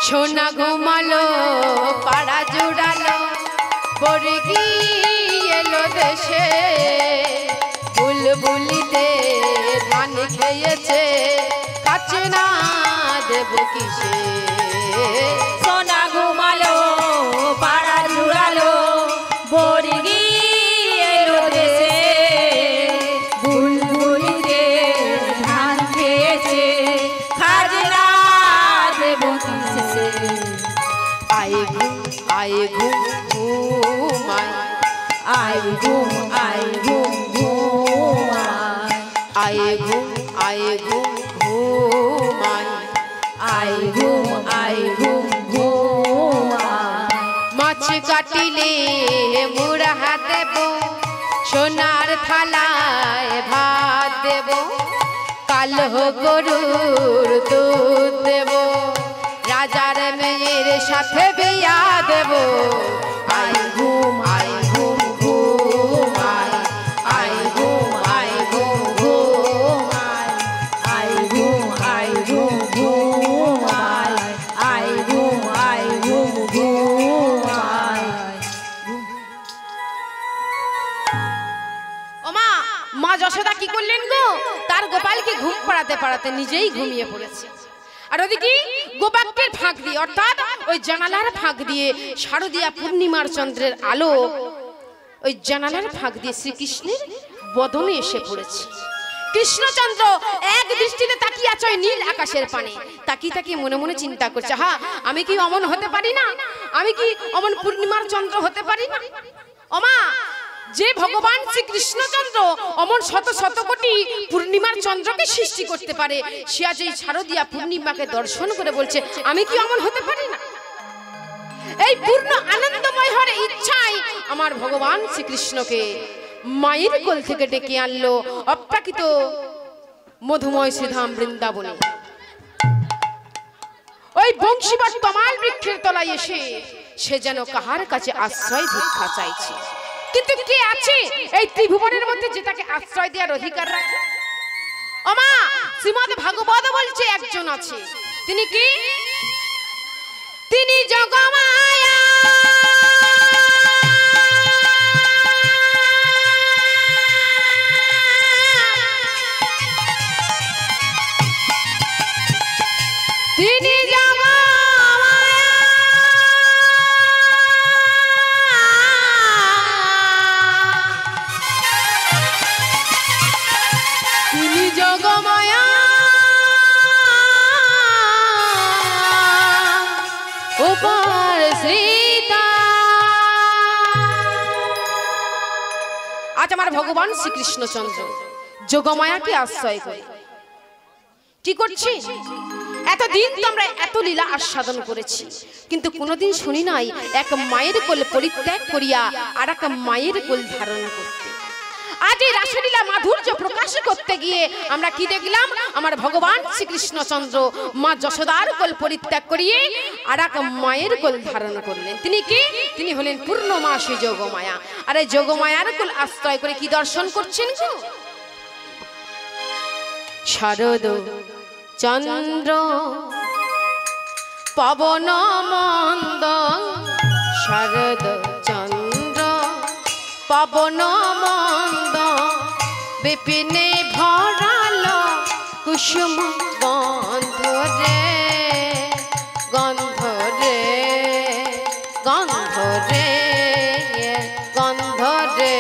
সোনা ঘুমালো পাড়া জোড়ালো বর্গি এলো দেশে বুলবুলিতে ধান খেয়েছে কাছে না দেব কিসে সোনা ঘুমালো পাড়া জুড়ালো বর্গি এলো দেশে বুলবুলিতে ধান খেয়েছে খাজনা দেব কিসে আয়ে ঘুম ঘুমায় আই ঘুম ঘুমায় আয়ে ঘুম ঘুমায় আই ঘুম ঘুমায় মাছ কাটিলে মুড়া দেব সোনার থালায় ভাত দেব কালো গরুর দুধ দেব রাজার মেয়ের সাথে বিয়া দেব আই ঘুম ঘুমায় আই ঘুম ঘুমায় আই ঘুম ঘুমায় আই ঘুম ঘুমায় ওমা মা যশোদা কি করলেন গো তার গোপালকে ঘুম পাড়াতে পাড়াতে নিজেই ঘুমিয়ে পড়েছে আর ওদিকে গোপাকের ফাঁক দিয়ে অর্থাৎ ওই জানালার ফাঁক দিয়ে শারদীয়া পূর্ণিমার চন্দ্রের আলো ওই জানালার ফাঁক দিয়ে শ্রীকৃষ্ণের বদনে এসে পড়েছে কৃষ্ণচন্দ্র এক দৃষ্টিতে তাকিয়ে আছে ওই নীল আকাশের পানে তাকিয়ে তাকিয়ে মনে মনে চিন্তা করছে হ্যাঁ আমি কি অমন হতে পারি না আমি কি অমন পূর্ণিমার চন্দ্র হতে পারি না ওমা যে ভগবান শ্রীকৃষ্ণচন্দ্র অমন শত শত কোটি পূর্ণিমার চন্দ্রকে সৃষ্টি করতে পারে সে আজ এই শারদীয়া পূর্ণিমাকে দর্শন করে বলছে আমি কি অমন হতে পারি না এই পূর্ণ আনন্দময় হওয়ার ইচ্ছায় আমার ভগবান শ্রীকৃষ্ণকে মায়ের কোল থেকে ডেকে আনলো অপ্রাকৃত মধুময় শ্রীধাম বৃন্দাবনে ওই বংশীবট তমাল বৃক্ষের তলায় এসে সে যেন কাহার কাছে আশ্রয় ভিক্ষা চাইছে কিন্তু কে আছে এই ত্রিভুবনের মধ্যে যে তাকে আশ্রয় দেওয়ার অধিকার রাখে ওমা শ্রীমদ ভাগবত বলছে একজন আছে তিনি কি তিনি জগমায়া তিনি আজ আমার ভগবান শ্রীকৃষ্ণচন্দ্র যোগমায়াকে আশ্রয় করে কি করছি? এতদিন তো আমরা এত লীলা আস্বাদন করেছি, কিন্তু কোনোদিন শুনি নাই এক মায়ের কোল পরিত্যাগ করিয়া আর এক মায়ের কোল ধারণ করতে। আজ এই রাসলীলা মাধুর্য প্রকাশ করতে গিয়ে আমরা কি দেখলাম? আমার ভগবান শ্রীকৃষ্ণচন্দ্র মা যশোদার কোল পরিত্যাগ করিয়ে আর এক মায়ের কোল ধারণ করলেন। তিনি কি? তিনি হলেন পূর্ণমাসী যোগমায়া। আর এই যোগমায়ার কোল আশ্রয় করে কি দর্শন করছেন গো? শারদ চন্দ্র পবন মন্দ, শারদ চন্দ্র পবন মন্দ, বিপিনে ভরালো কুসুম গন্ধ রে, গন্ধ রে, গন্ধ রে, গন্ধ রে।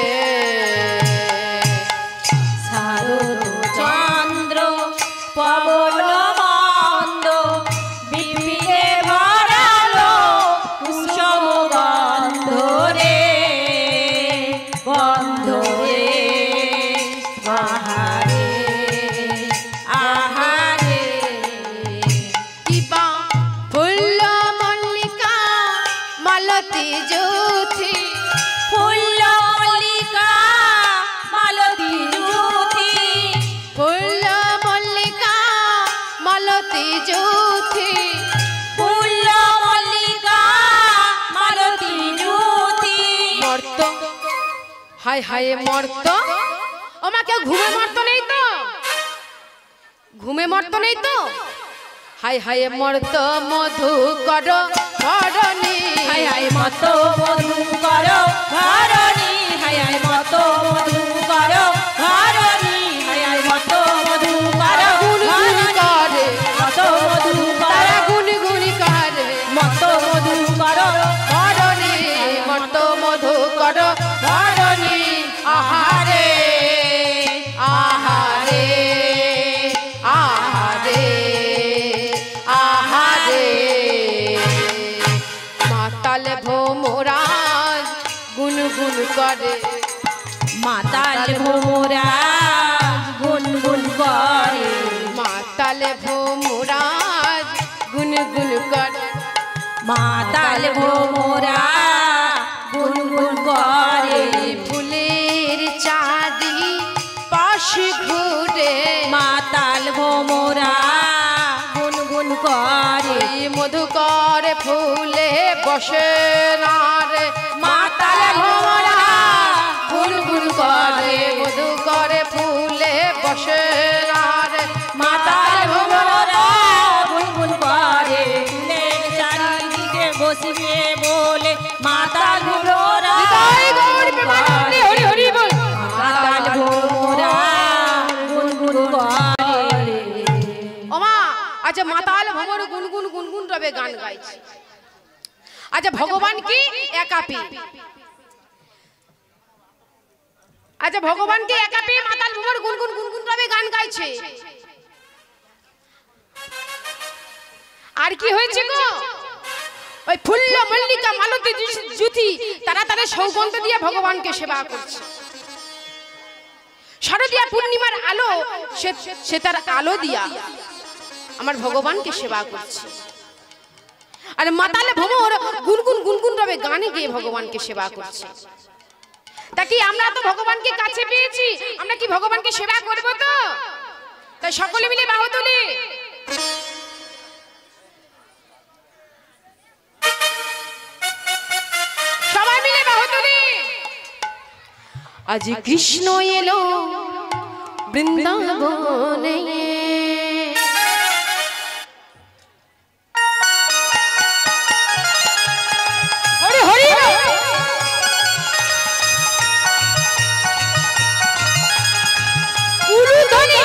শারদ চন্দ্র পবন মন্দ, বিপিনে ভরালো কুসুম গন্ধ রে, গন্ধ রে, আহারে, আহারে। কিবা ফুল্ল মল্লিকা মালতী জ্যোতি, ফুল্ল মল্লিকা মালতী জ্যোতি, ফুল্ল মল্লিকা মালতী জ্যোতি, ফুল্ল মল্লিকা মালতী জ্যোতি। মর্ত হায় হায় মর্ত, ওমা কেউ ঘুমে মর্ত নেই তো? ঘুমে মর্ত নেই তো? হায় হায় মর্ত মধু কর ধরণী, হায় হায় মত মধু কর ধরণী, হায় হায় মত মধু কর ধরণী, হায় হায় মত মধু কর গুনগুন করে, মত মধু কর, তারা গুনগুনি করে, মত মধু কর ধরণী মর্ত মধু কর ধরণী। আহারে, আহারে, আহারে, আহারে। মাতাল ভোমরাজ গুনগুন করে, মাতাল ভোমরা গুনগুন করে, মাতাল ভোমরাজ গুনগুন করে, মাতাল ভোমরা গুনগুন করে, ফুলের চাঁদি পাশে ঘুরে, মাতাল ভোমরা গুনগুন করে, মধুকর ফুলে বসে না রে, মাতাল ভোমরা গুনগুন করে, মধুকর ফুলে বসে না রে, মাতাল ভোমরা গুনগুন করে, ফুলের চারিদিকে বসিবে বলে মাতাল ভোমরা হৃদয় গৌর প্রেমানন্দে হরি হরি বল। মাতাল ভোমরা গুনগুন করে। ওমা আচ্ছা মাতাল ভ্রমর গুনগুন গুনগুন রবে গান গাইছে। আচ্ছা ভগবান কি একাপি? আচ্ছা ভগবান কি একাপি মাতাল ভ্রমর গুনগুন গুনগুন রবে গান গাইছে? আর কি হয়েছে গো? ওই ফুল্ল মল্লিকা মালতী জ্যোতি তারা তাদের সৌগন্ধ দিয়ে ভগবানকে সেবা করছে। শারদীয়া পূর্ণিমার আলো সে তার আলো দিয়া আমার ভগবানকে সেবা করছে। আর মাতালে ভ্রমর গুনগুন গুনগুন রবে গানে গিয়ে ভগবানকে সেবা করছে। তা কি আমরা তো ভগবানকে কাছে পেয়েছি, আমরা কি ভগবানকে সেবা করব তো? তাই সকলে মিলে বাহু তুলি। সবাই মিলে বাহু তুলি। আজ কৃষ্ণ এলো বৃন্দাবনে, হরি হরি উলুধ্বনি।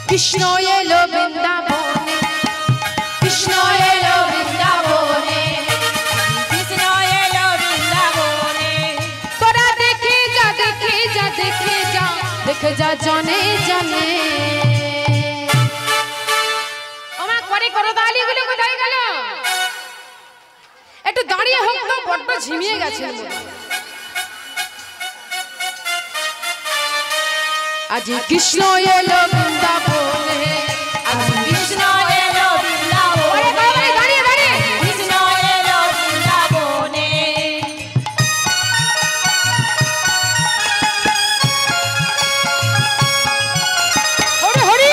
কৃষ্ণ এলো বৃন্দাবনে, কৃষ্ণ এলো বৃন্দাবনে, কৃষ্ণ এলো বৃন্দাবনে, তোরা দেখে যা দেখে যা দেখে যা দেখে যা জনে জনে। তালিগুলো কোথায় গেল? একটু দাঁড়িয়ে হোক তো, বড্ড ঝিমিয়ে গেছে। আজ কৃষ্ণ এলো বৃন্দাবনে, আজ কৃষ্ণ এলো বৃন্দাবনে, দাঁড়িয়ে দাঁড়িয়ে কৃষ্ণ এলো বৃন্দাবনে। হরি হরি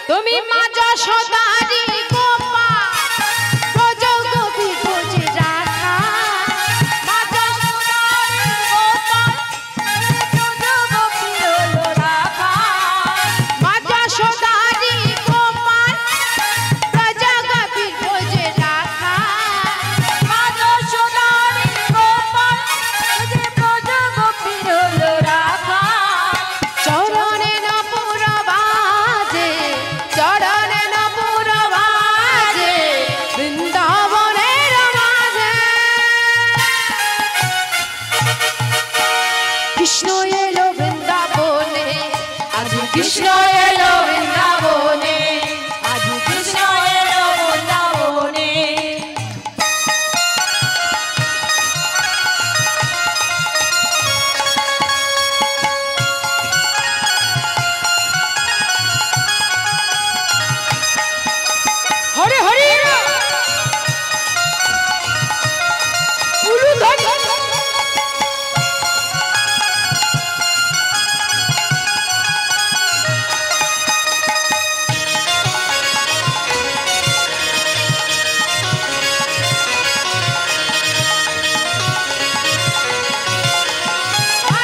তুমি মা যশোদারি গোপা প্রজগতি বুঝে রাখা, মা যশোদারি গোপা প্রজগতি হলো রাখা, মা যশোদারি গোপা প্রজগতি বুঝে রাখা, মা যশোদারি গোপা প্রজগতি হলো রাখা। চরণে নপুর বাজে, চরণে নপুর বাজে বৃন্দাবনের মাঝে। কৃষ্ণ এলো বৃন্দাবনে, আজ কৃষ্ণ এলো বৃন্দাবনে, আজ কৃষ্ণ এলো বৃন্দাবনে। হরে হরে উলুধ্বনি।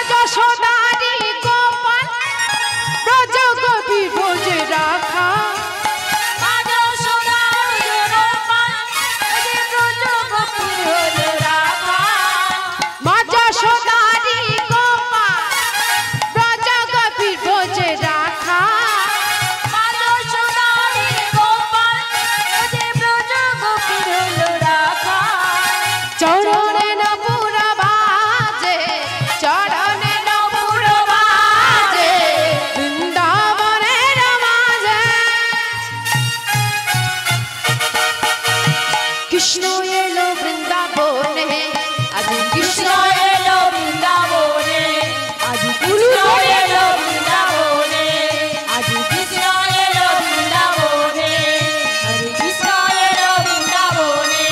যশোদারি গোপাল ব্রজগোপী ভোজে রাখা, মা যশোদারি গোপাল ব্রজগোপী ভোজে রাখা, মা যশোদারি গোপাল ব্রজগোপী হলো রাখা। চরণে নপুর বাজে, চরণে নপুর বাজে বৃন্দাবনের মাঝে। কৃষ্ণ এলো বৃন্দাবনে, আজ কৃষ্ণ এলো বৃন্দাবনে, আজ কৃষ্ণ এলো বৃন্দাবনে, আজ কৃষ্ণ এলো বৃন্দাবনে, আজ কৃষ্ণ এলো বৃন্দাবনে।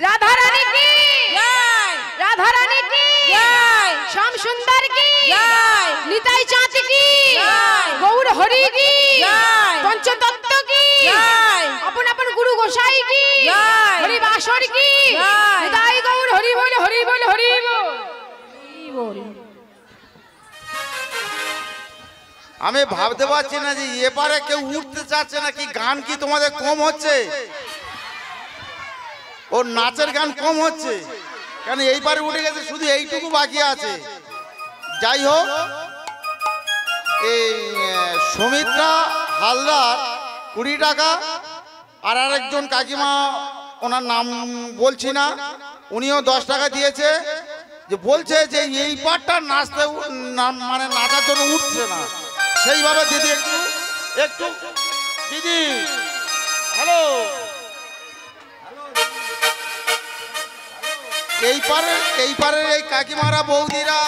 রাধা রানী কি জয়, রাধা রানী কি জয়, শ্যাম সুন্দর কি জয়, নিতাই চাঁদ কি জয়, গৌর হরি কি জয়, পঞ্চতত্ত্ব কি জয়, আপন আপন গুরু গোসাই কি জয়, হরি বাসর কি জয়। নিতাই গৌর হরি বল হরি বল হরি বল। আমি ভাবতে পারছি না যে এবারে কেউ উঠতে চাচ্ছে না, কি গান কি তোমাদের কম হচ্ছে? ওর নাচের গান কম হচ্ছে কেন? এইবারে উঠে গেছে, শুধু এইটুকু বাকি আছে। যাই হোক, এই সুমিত্রা হালদার 20 টাকা, আর আরেকজন কাকিমা, ওনার নাম বলছি না, উনিও 10 টাকা দিয়েছে। যে বলছে যে এই পারটা নাচতে মানে নাচার জন্য উঠছে না, সেইভাবে দিদি একটু একটু দিদি হ্যালো, এই পারে এই কাকিমারা বৌদিরা,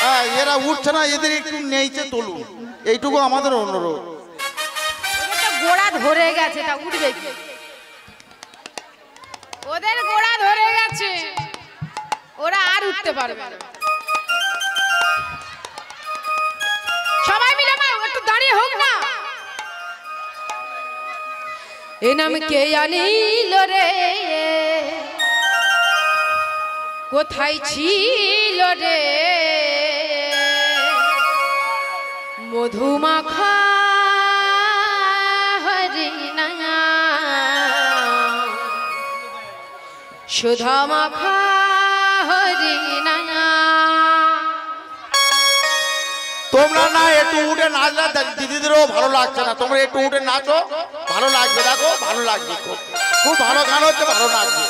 হ্যাঁ, এরা উঠছে না, এদের একটু নেইচে তুলুন, এইটুকু আমাদের অনুরোধ। গোড়া ধরে গেছে, তা উঠবে কি? ওদের গোড়া ধরে গেছে, ওরা আর উঠতে পারবে না। সবাই মিলে মা একটু দাঁড়িয়ে হোক না। এ নাম কে আনিল রে কোথায় ছিল রে মধুমাখা হরিণা সুধা মাখা হরিণা তোমরা না একটু উঠে নাচলে দিদিদেরও ভালো লাগছে না, তোমরা একটু উঠে নাচো, ভালো লাগবে, দেখো ভালো লাগবে, খুব ভালো গান হচ্ছে, ভালো লাগবে।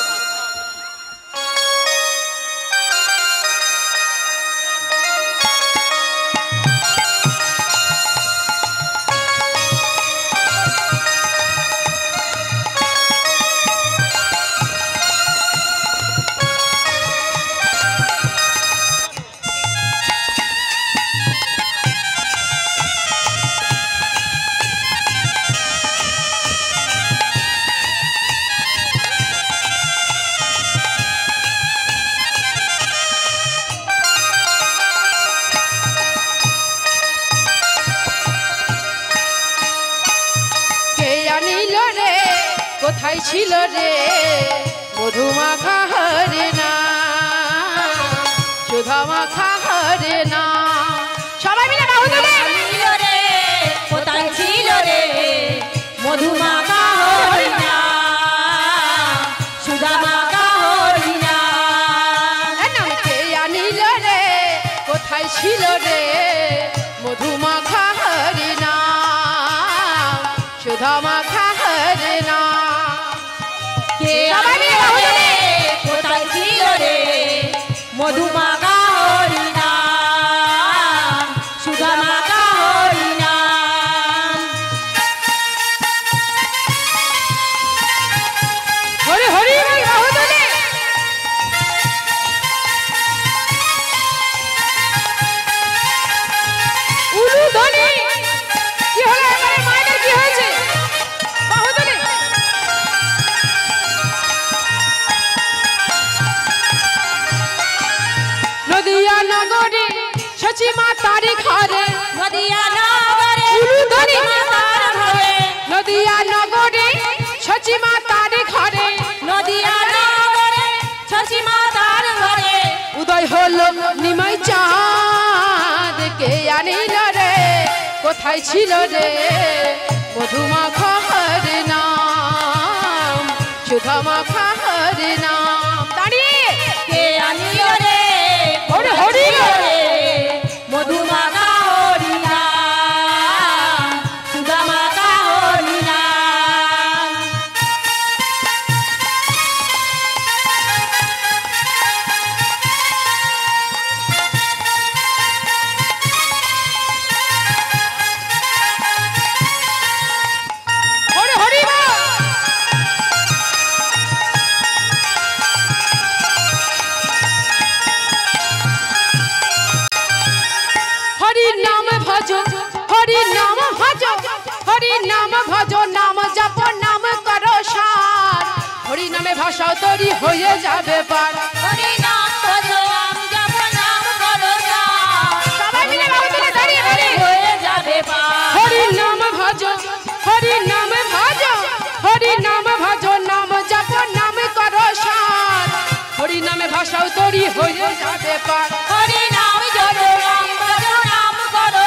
কোথায় ছিল রে মধুমাখা হরিণা সুধা মাখা হরিণা সবাই মিলে বাহু তুলে রে কোথায় ছিল রে মধুমাখা হরিণা সুধা মাখা হরিণা নাম কে আনিল রে কোথায় ছিল রে মধুমাখা হরিণা সুধা মাখা হরিণা কোথায় ছিল রে মধুমাখা হরিণা সুধা মাখা হরিণা হরি হরি বাহু তুলে উলু ধ্বনি কি হলো এবারে মায়ের কি হয়েছে বাহু তুলে নদিয়া নগরে সচি মাতারি ঘরে নদিয়া নগরে উলু ধ্বনি মাতার ঘরে নদিয়া নগরে সচি মাতারি ঘরে নদিয়া নগরে শশী মাতার ঘরে উদয় হলো নিমাই চাঁদ কে আনিল রে কোথায় ছিল রে মধুমাখা হরিণা সুধা মাখা হরিণা দাঁড়িয়ে কে আনিল রে হরি হরি রে মধুমাখা হরিণা সুধা মাখা হরিণা হরি হরি হরি নাম ভজ হরি নাম ভজ হরি নাম ভজ নাম জপ নাম করো সার হরি নামে ভাষা তরি হয়ে যাবে পার হরি নাম ভজো নাম জপ নাম করো সবাই মিলে বাহু তুলে দাঁড়িয়ে বলি হয়ে যাবে পার হরি নাম ভজ হরি নাম ভজ হরি নাম ভজ নাম জপ নাম করো সার হরি নামে ভাষা তরি হয়ে যাবে পার হরি নাম জপো নাম ভজো নাম করো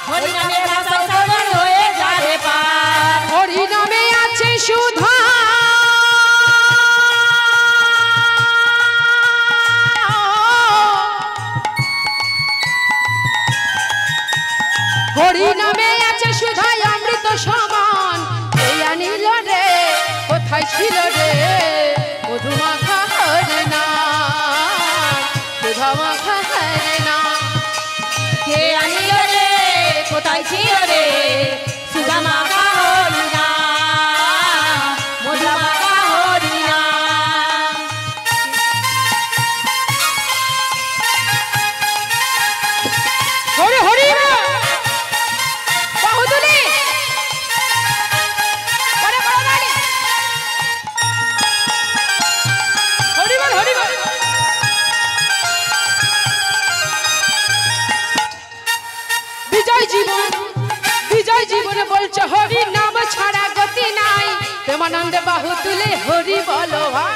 হরি নামে ভাষা সরল হয়ে যাবে পার হরি নামে আছে সুধা হরি নামে আছে সুধা অমৃত সমান এই আনিল রে কোথায় ছিল রে মধুমাখা হরিণা সুধা মাখা হরিণা কে আনিল রে কোথায় ছিল রে সুধা মাখা হরিণা মধু মাখা হরিণা হরি হরি বাহু তুলে পরে পরে দাঁড়ি প্রেমানন্দে বাহু তুলে হরি বলো ভাই।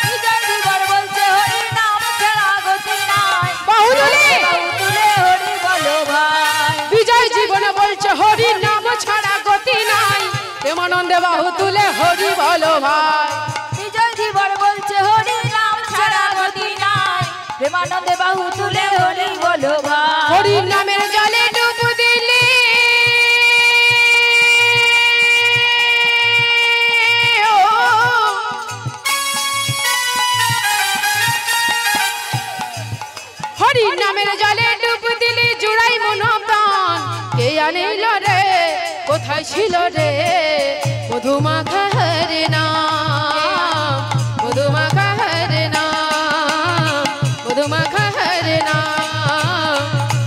বিজয় দিবর বলছে হরি নাম ছাড়া গতি নাই, বাহু তুলে বাহু তুলে হরি বলো ভাই। বিজয় জীবনে বলছে হরি নাম ছাড়া গতি নাই, প্রেমানন্দে বাহু তুলে হরি বলো ভাই। বিজয় দিবর বলছে হরি নাম ছাড়া গতি নাই, প্রেমানন্দে বাহু তুলে হরি বলো ভাই। হরি নামের জলে ডুব দিলে হরি নামের জলে ডুব দিলে জুড়াই মন প্রাণ, কে আনিল রে কোথায় ছিল রে মধুমাখা হরে নাম, মধুমাখা হরে নাম, মধুমাখা হরে নাম,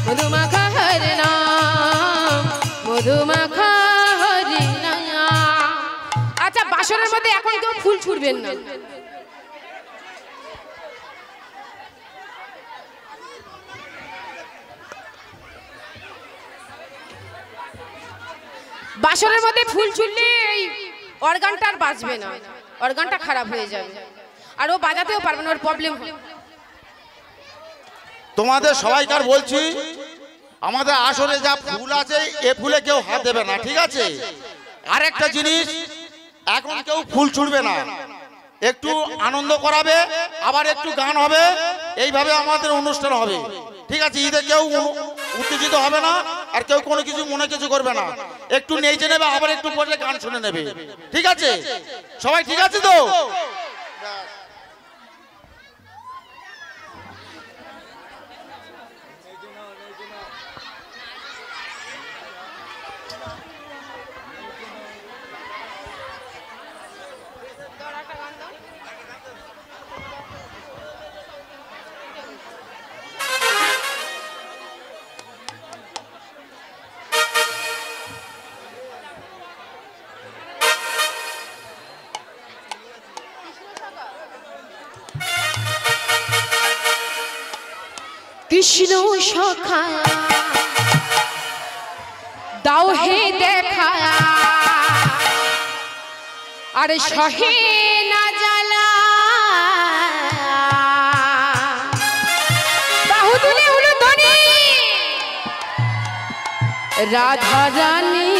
মধুমাখা হরে নাম, মধুমাখা হরি নাম। আচ্ছা বাসনের মধ্যে এখন কেউ ফুল ছুড়বেন না। বাসনের মধ্যে ফুল ছুড়লে এই অর্গানটা আর বাজবে না, অর্গানটা খারাপ হয়ে যাবে, আর ও বাজাতেও পারবে না, ওর প্রবলেম হবে। তোমাদের সবাইকার বলছি, আমাদের আসরে যা ফুল আছে এ ফুলে কেউ হাত দেবে না, ঠিক আছে? আরেকটা জিনিস, এখন কেউ ফুল ছুড়বে না, একটু আনন্দ করাবে, আবার একটু গান হবে, এইভাবে আমাদের অনুষ্ঠান হবে, ঠিক আছে? ঈদে কেউ উত্তেজিত হবে না, আর কেউ কোনো কিছু মনে কিছু করবে না, একটু নেচে নেবে, আবার একটু পরে গান শুনে নেবে, ঠিক আছে? সবাই ঠিক আছে তো? কৃষ্ণ সখা দাও হে দেখা, আরে সহে না জ্বালা, বাহু তুলে উলুধ্বনি রাধা রানী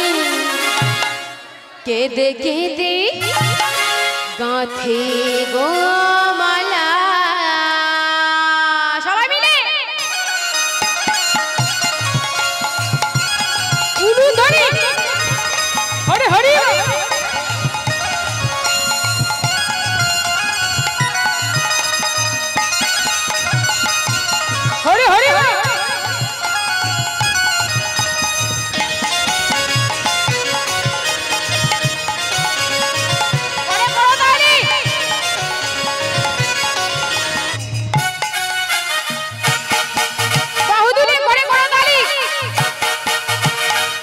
কেঁদে কেঁদে গাঁথে গো মালা। সবাই মিলে উলুধ্বনি হরি হরি হরি হরি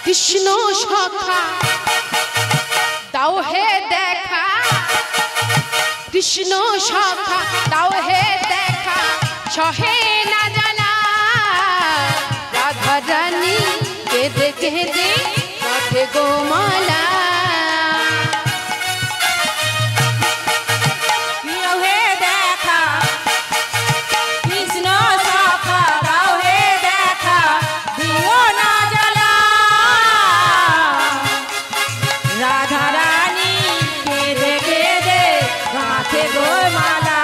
কৃষ্ণ সখা দাও হে দেখা, কৃষ্ণ সখা দাও হে দেখা, সহে না জানা রাধা রানী কেঁদে কেঁদে গাঁথে গো মালা। প্রিয় হে দেখা, কৃষ্ণ সখা দাও হে দেখা, দিও না জ্বালা, রাধা রানী কেঁদে কেঁদে গাঁথে গো মালা।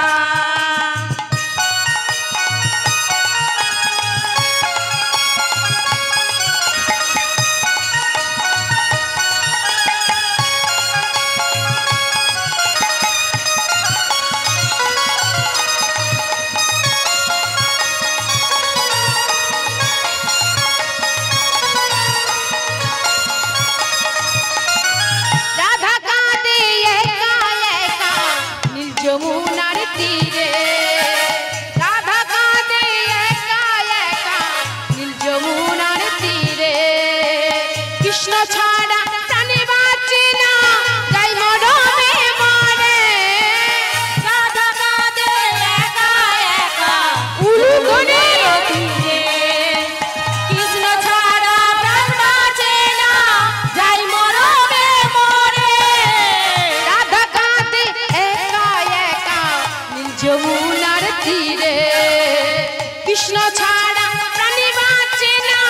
কৃষ্ণ ছাড়া প্রাণী বাঁচে না,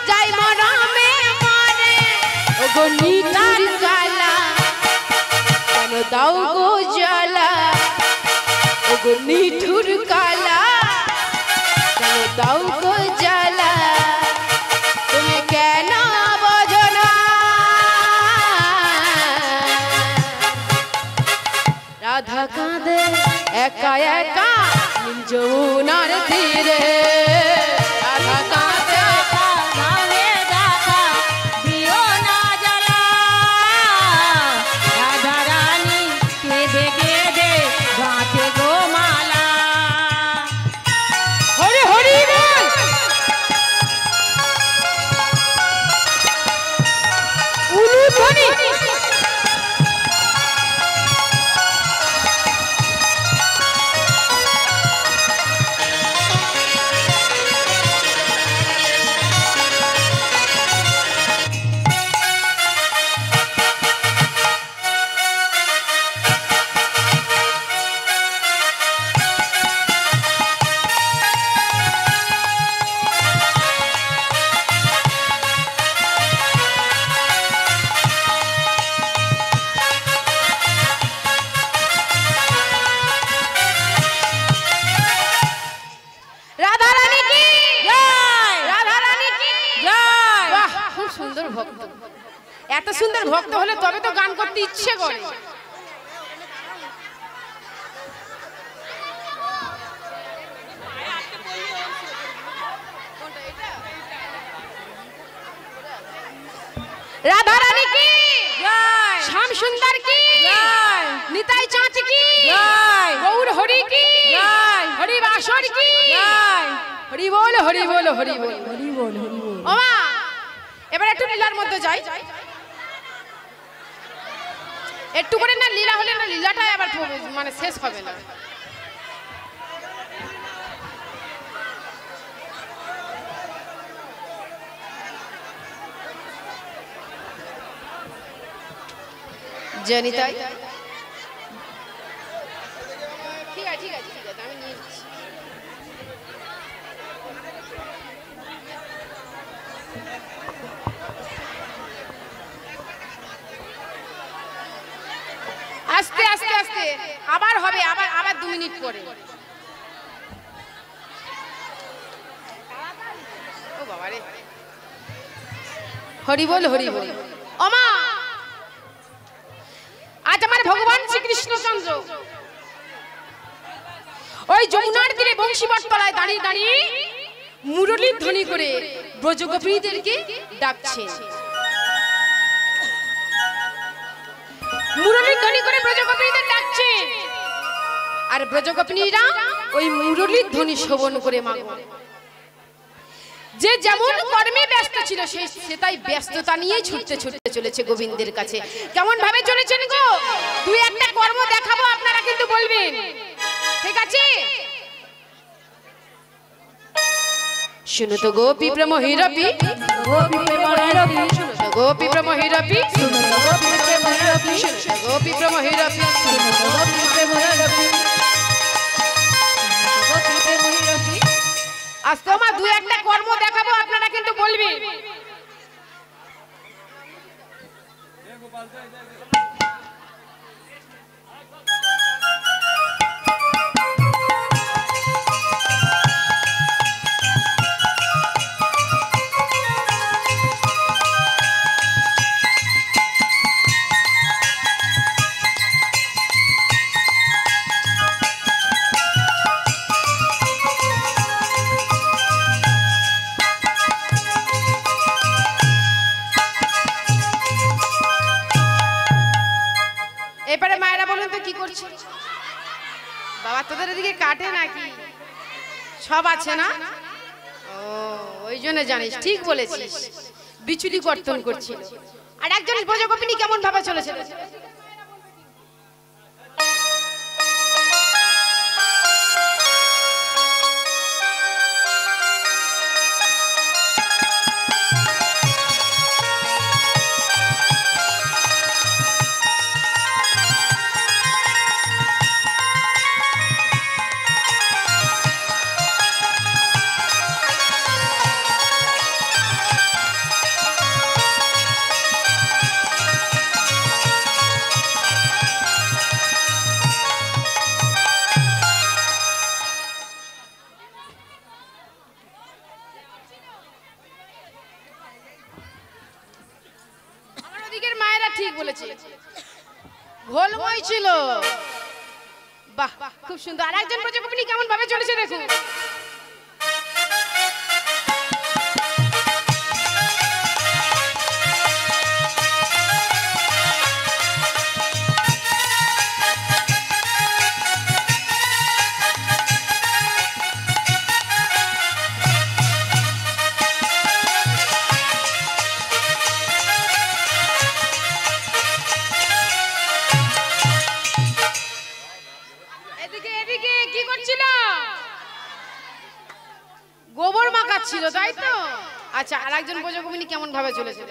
যাই মরমে মরে। ওগো নিঠার কালা কেন দাও গো জ্বালা, ওগো নিঠুর কালা কেন দাও গো জ্বালা, তুমি কেন বোঝো না। রাধা কাঁদে একা একা নীল যমুনার তীরে, রাধা কাঁদে নামে দেখা দিও না জ্বালা, রাধা রানী কেঁদে কেঁদে গাঁথে গো মালা। হরি হরি বল। উলুধ্বনি। রাধা রানী কি জয়, রাধা রানী কি জয়। বাহ, খুব সুন্দর ভক্ত। এত সুন্দর ভক্ত হলে তবে তো গান করতে ইচ্ছে করে। রাধা রানী কি জয়, শ্যাম সুন্দর কি জয়, নিতাই চাঁদ কি জয়, গৌর হরি কি জয়, হরি বাসর কি জয়, হরি বল হরি বল হরি বল হরি বল হরি বল। ওমা এবার একটু লীলার মধ্যে যাই। একটু করে না লীলা হলে না লীলাটাই আবার মানে শেষ হবে না। জনিতাই ঠিক আছে ঠিক আছে ঠিক আছে, আমি নিয়ে যাচ্ছি। আস্তে আস্তে আস্তে আবার হবে, আবার আবার 2 মিনিট পরে। ও বাবা রে, হরি বল হরি বল। ওমা আজ আমার ভগবান শ্রীকৃষ্ণচন্দ্র ওই যমুনার তীরে বংশীবট তলায় দাঁড়িয়ে দাঁড়িয়ে মুরলীর ধ্বনি করে ব্রজগোপীদেরকে ডাকছেন। মুরলীর ধ্বনি করে ব্রজগোপীদের ডাকছেন, আর ব্রজগোপিনীরা ওই মুরলীর ধ্বনি শ্রবণ করে মাগো যে যেমন কর্মে ব্যস্ত ছিল সে তাই ব্যস্ততা নিয়ে ছুটতে ছুটতে চলেছে গোবিন্দের কাছে। কেমন ভাবে চলেছেন গো? 2-1টা কর্ম দেখাবো, আপনারা কিন্তু বলবেন, ঠিক আছে? শুনো তো গোপী প্রেম হিরপি, গোপী প্রেম হিরপি, শুনো তো গোপী প্রেম হিরপি, শুনো তো গোপী প্রেম হিরপি, শুনো তো গোপী প্রেম হিরপি, শুনো তো গোপী প্রেম হিরপি, গোপী প্রেম হিরপি। আজ তো আমার 2-1টা কর্ম দেখাবো, আপনারা কিন্তু বলবেন। এবারে মায়েরা বলুন তো কি করছে? বাবা তোদের এদিকে কাটে নাকি? সব আছে না? ও ওই জন্য জানিস, ঠিক বলেছিস, বিচুলি কর্তন করছিল। আর একজন ব্রজগোপিনী কেমন ভাবে চলেছে? হয়েছিল। বাহ, খুব সুন্দর। আর একজন ব্রজগোপিনী কেমন ভাবে চলেছে দেখুন। গোবর মাখাচ্ছিল, তাই তো? আচ্ছা, আর একজন ব্রজগোপিনী কেমন ভাবে চলেছে?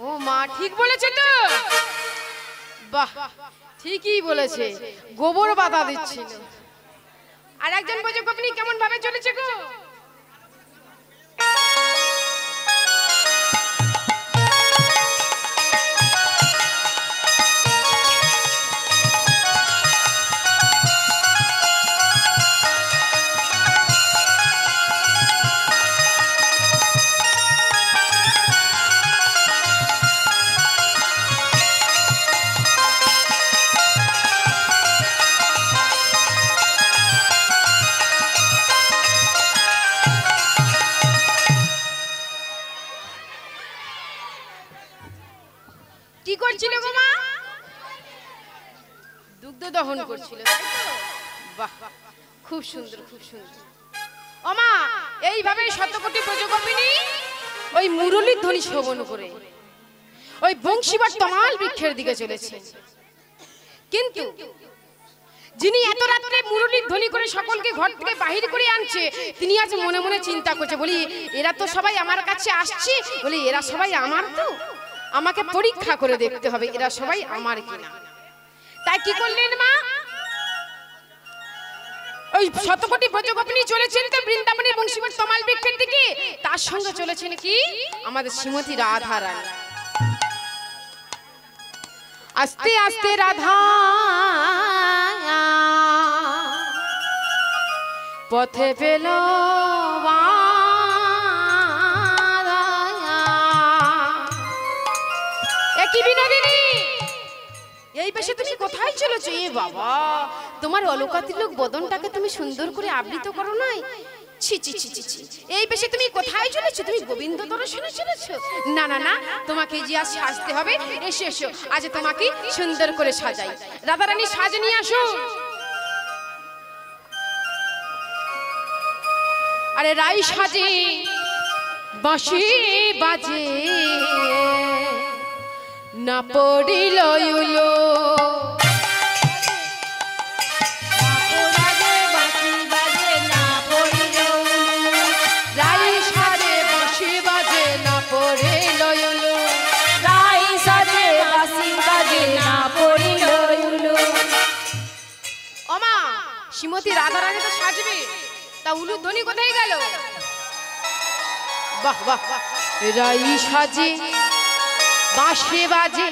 ও মা, ঠিক বলেছে তো? বাহ, ঠিকই বলেছে, গোবর বাধা দিচ্ছিল। আর একজন ব্রজগোপিনী কেমন ভাবে চলেছে গো? কি করছিল গো মা? দুগ্ধ দহন করছিল, তাই তো? বাহ, খুব সুন্দর, খুব সুন্দর। ও মা, এইভাবে শতকোটি ব্রজগোপিনী ওই মুরলীর ধ্বনি শ্রবণ করে ওই বংশীবাদ তমাল বৃক্ষের দিকে চলেছে। কিন্তু যিনি এত রাত্রে মুরলীর ধ্বনি করে সকলকে ঘর থেকে বাহির করে আনছে, তিনি আজ মনে মনে চিন্তা করছে, বলি এরা তো সবাই আমার কাছে আসছে, বলি এরা সবাই আমার, তো আমাকে পরীক্ষা করে দেখতে হবে এরা সবাই আমার কিনা। তাই কি করলেন মা? ওই শতকোটি ব্রজগোপিনী চলেছেন তো বৃন্দাবনের বংশীবাদ তমাল বৃক্ষের দিকে, তার সঙ্গে চলেছেন কি আমাদের শ্রীমতী রাধা রানী। আস্তে আস্তে রাধা পথে পেল কি বিনোদিনী, এই বেশে তুমি কোথায় চলেছো? এ বাবা, তোমার অলকাতিলোক বদনটাকে তুমি সুন্দর করে আবৃত করো নাই? ছি ছি ছি ছি ছি, এই বেশে তুমি কোথায় চলেছো? তুমি গোবিন্দ দর্শনে চলেছো? না না না, তোমাকে যে আজ সাজতে হবে। এসো এসো, আজ তোমাকে সুন্দর করে সাজাই। রাধারানী সাজ নিয়ে আসো। আরে রাই সাজে বাঁশি বাজে না পড়িল উলো, রাই সাজে বাঁশি বাজে না পড়িল উলো, রাই সাজে বাঁশি বাজে না পড়িল উলু। ও মা, শ্রীমতী রাধারানী তো সাজবে, তা উলুর ধ্বনি কোথায় গেল? বাহ বাহ, রাই সাজে বাঁশি বাজে,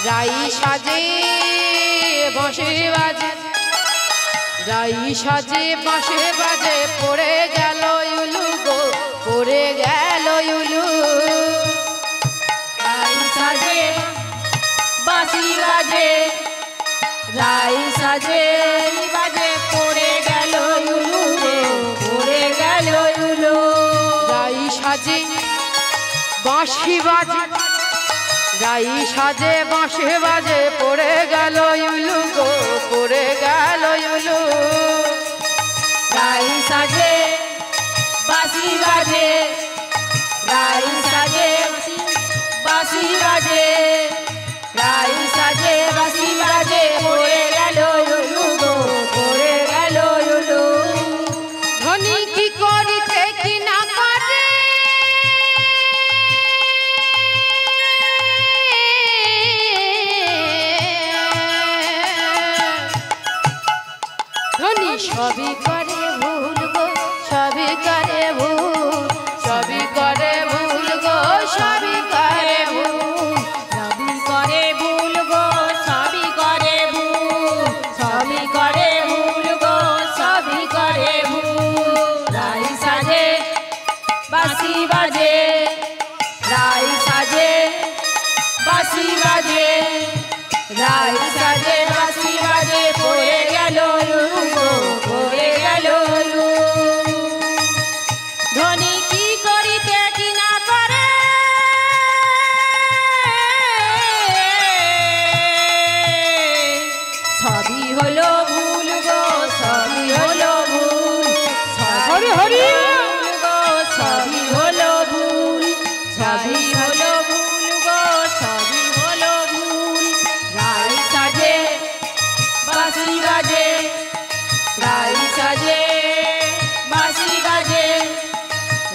রাই সাজে বাঁশি বাজে, রাই সাজে বাঁশি বাজে, পড়ে গেল উলু গো, পড়ে গেল উলু। রাই সাজে বাঁশি বাজে, রাই সাজে বাজে, পড়ে গেল উলু রে, পড়ে গেল উলু। রাই সাজে বাঁশি বাজে, রাই সাজে বাঁশি বাজে, পড়ে গেল উলু গো, পড়ে গেল উলু। রাই সাজে বাঁশি বাজে, রাই সাজে বাঁশি বাজে, রাই সাজে বাঁশি বাজে, পড়ে গেল উলু গো, পড়ে গেল উলু। ধ্বনি কি করিতে কি না করে, সবই করে ভুল গো সবই করে ভুল সবই করে ভুল গো সবই করে ভুল সবই করে ভুল গো সবই করে ভুল সবই করে ভুল গো সবই করে ভুল রাই সাজে বাঁশি বাজে রাই সাজে বাঁশি বাজে রাই সাজে বাঁশি বাজে পড়ে গেল গো পড়ে গেল ধনী কি করিতে কি না করে সবই হলো ভুল গো সবই হলো ভুল হরি হরি গো সবই হলো ভুল সবই হলো ভুল গো সবই হলো ভুল রাই সাজে বাঁশি বাজে রাই সাজে বাঁশি বাজে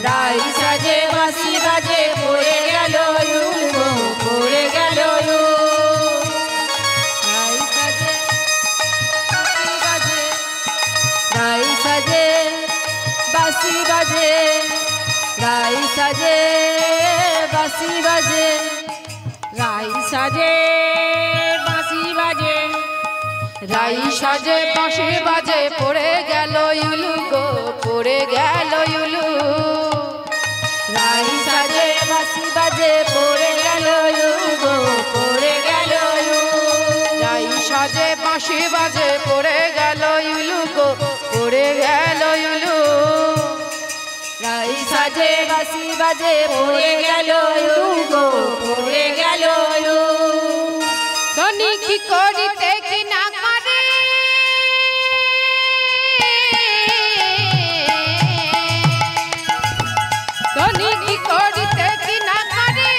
রাই সাজে বাঁশি বাজে পড়ে গেল গো পড়ে গেল রাই সাজে বাঁশি বাজে রাই সাজে বাঁশি বাজে রাই সাজে বাঁশি বাজে রাই সাজে বাঁশি বাজে রাই সাজে বাঁশি বাজে পড়ে গেল ইউলু গো পড়ে গেল ইউলু রাই সাজে বাঁশি বাজে পড়ে গেল গো পড়ে গেল রাই সাজে বাঁশি বাজে পড়ে গেল ইউলু গো পড়ে গেল ইউলু রাই সাজে বাঁশি বাজে পড়ে গেল গো পড়ে গেল ধনী কি করিতে কি না করে ধনী কি করিতে কি না করে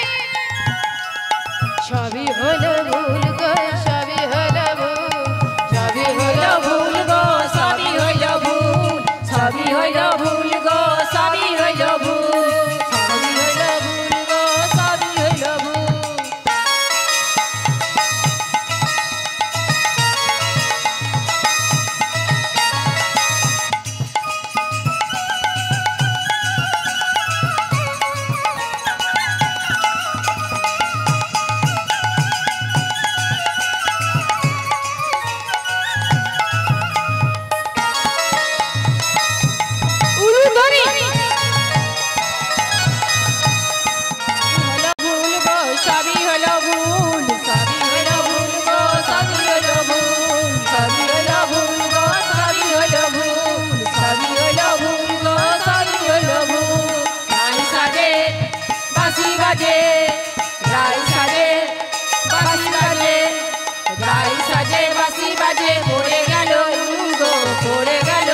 সবই হলো ভুল গো সবই হলো ভুল সবই হলো ভুল গো সবই হইল ভুল সবই হইল ভুল গো সবই হইল ভুল সবই হইল ভুল গো সবই হইল ভুল ভুল গো সবই হলো ভুল সবই হলো ভুল গো সবই হলো ভুল সবই হলো ভুল গো সবই হলো ভুল সবই হলো ভুল গো সবই হলো ভুল রাই সাজে বাঁশি বাজে রাই সাজে বাঁশি বাজে রাই সাজে বাঁশি বাজে পড়ে গেল গো পড়ে গেল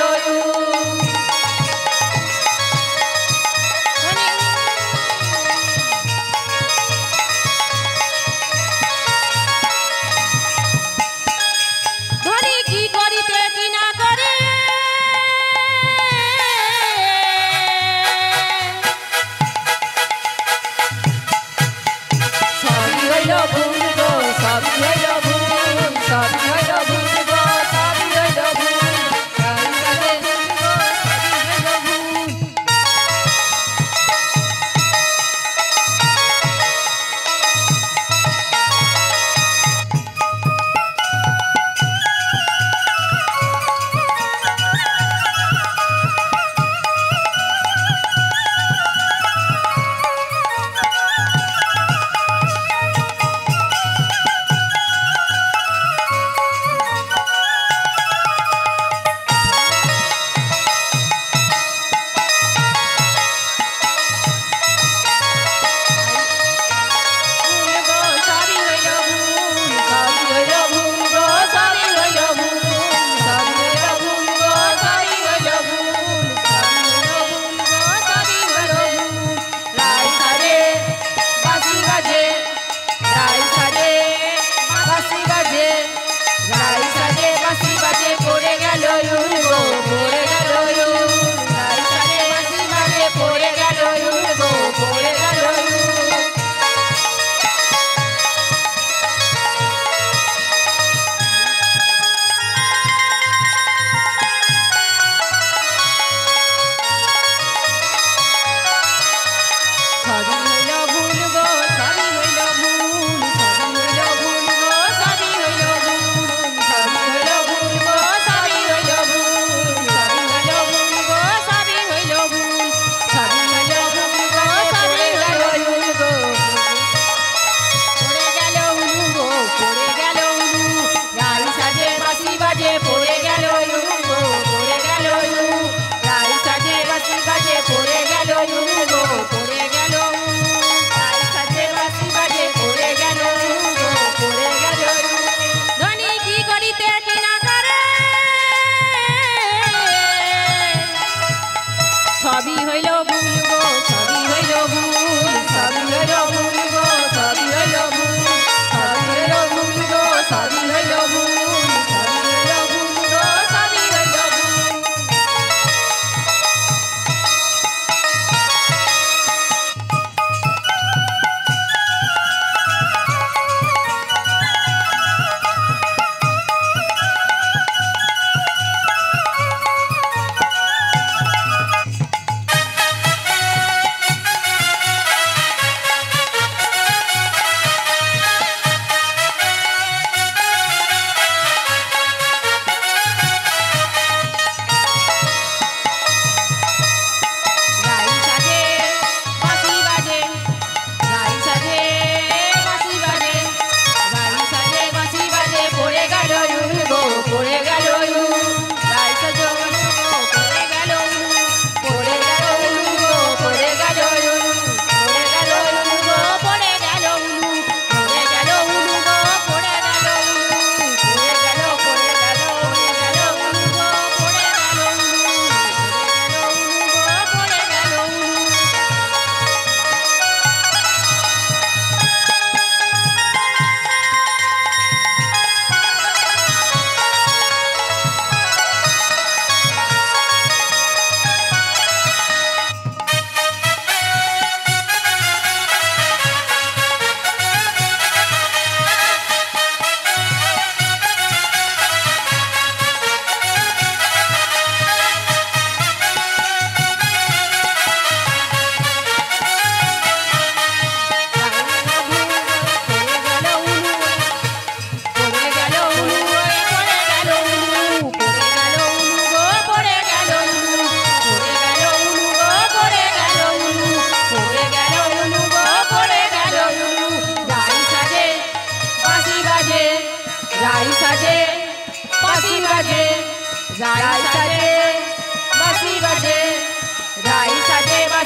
ধনী কি করিতে কি না করে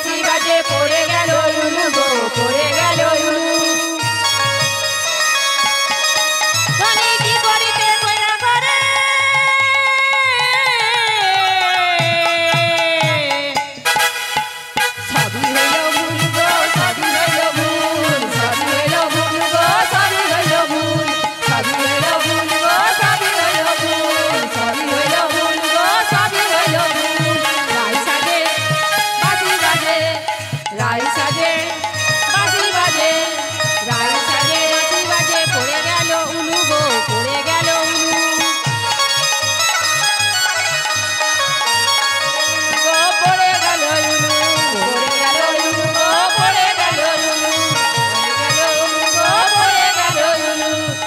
বাঁশি বাজে পড়ে গেল উলু গো পড়ে গেল উলু ধনী কি করিতে কইরা করে সবই হইল ভুল গো সবই হইল ভুল সবই হইল ভুল গো সবই হইল ভুল সবই হইল ভুল গো সবই হইল ভুল সবই হইল ভুল গো সবই হইল ভুল রাই সাজে বাঁশি বাজে রাই সাজে বাঁশি বাজে রাই সাজে বাঁশি বাজে পড়ে গেল উলু গো পড়ে গেল উলু গো পড়ে গেল উলু পড়ে গেল উলু গো পড়ে গেল উলু পড়ে গেল উলু গো পড়ে গেল উলু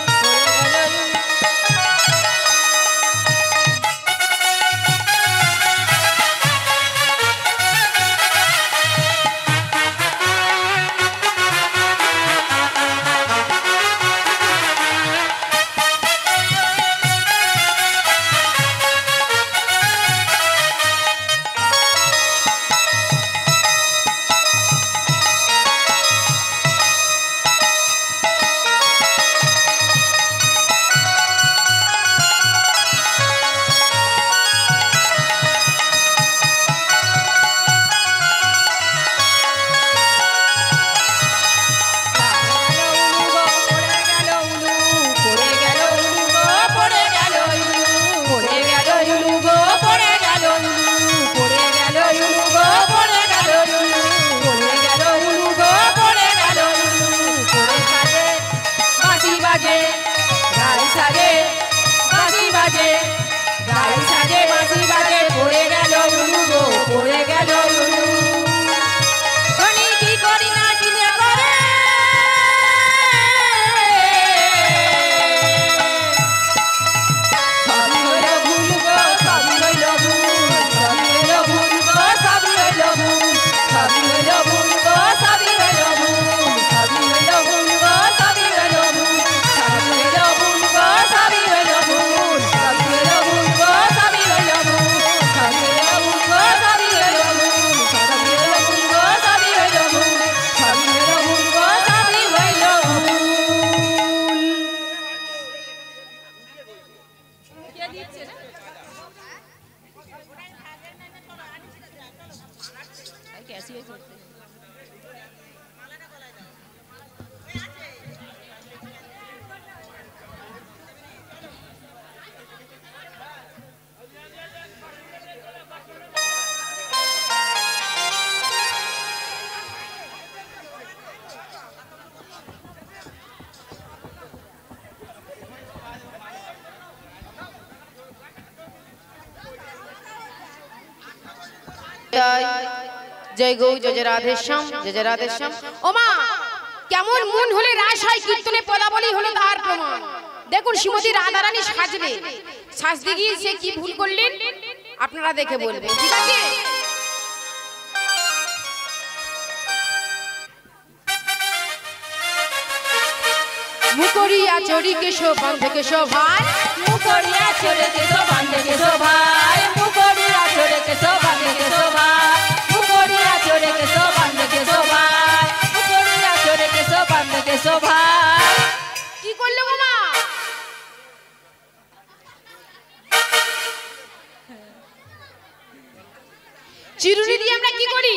পড়ে গেল উলু পড়ে গেল উলু ধনী কি করি না কিনে করে সবই হইল ভুল গো সবই হইল ভুল সবই হইল ভুল গো সবই হইল ভুল সবই হইল ভুল গো সবই হইল ভুল সবই হইল ভুল গো সবই হইল ভুল সবই হইল ভুল গো সবই হইল ভুল সবই হইল ভুল গো সবই হইল ভুল সবই হইল ভুল গো সবই হইল ভুল সবই হইল ভুল গো সবই হইল ভুল সবই হইল ভুল গো সবই হইল ভুল জয় গৌ জয় রাধেশ্যাম জয় রাধেশ্যাম ও মা কেমন মন হলে রাস হয় কীর্তনে পদাবলী হলো তার প্রমাণ দেখুন শ্রীমতী রাধারানী সাজলে সাজতে গিয়ে সে কি ভুল করলেন আপনারা দেখে বলবেন ঠিক আছে মুকরিয়া চড়ি কেশো বান্ধে কেশো ভাই মুকরিয়া চড়ে কেশো বান্ধে কেশো ভাই মুকরিয়া চড়ে কেশো বান্ধে কেশো ভাই মুকরিয়া চড়ে কেশো বান্ধে কেশো ভাই মুকরিয়া চড়ে কেশো বান্ধে কেশো ভাই কি করলো গো মা চিরুনি দিয়ে আমরা কি করি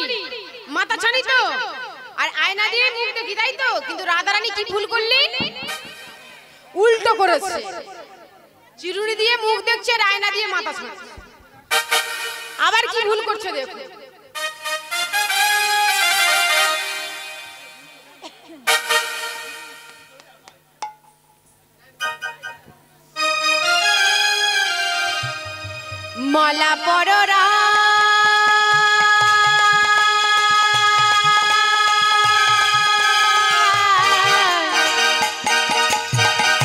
মাথা ছানি তো আর আয়না দিয়ে মুখ দেখি তাই তো কিন্তু রাধারানী কি ভুল করলেন উল্টো করেছে চিরুনি দিয়ে মুখ দেখছে আর আয়না দিয়ে মাথা ছানি আবার কি ভুল করছে দেখো মালা পররা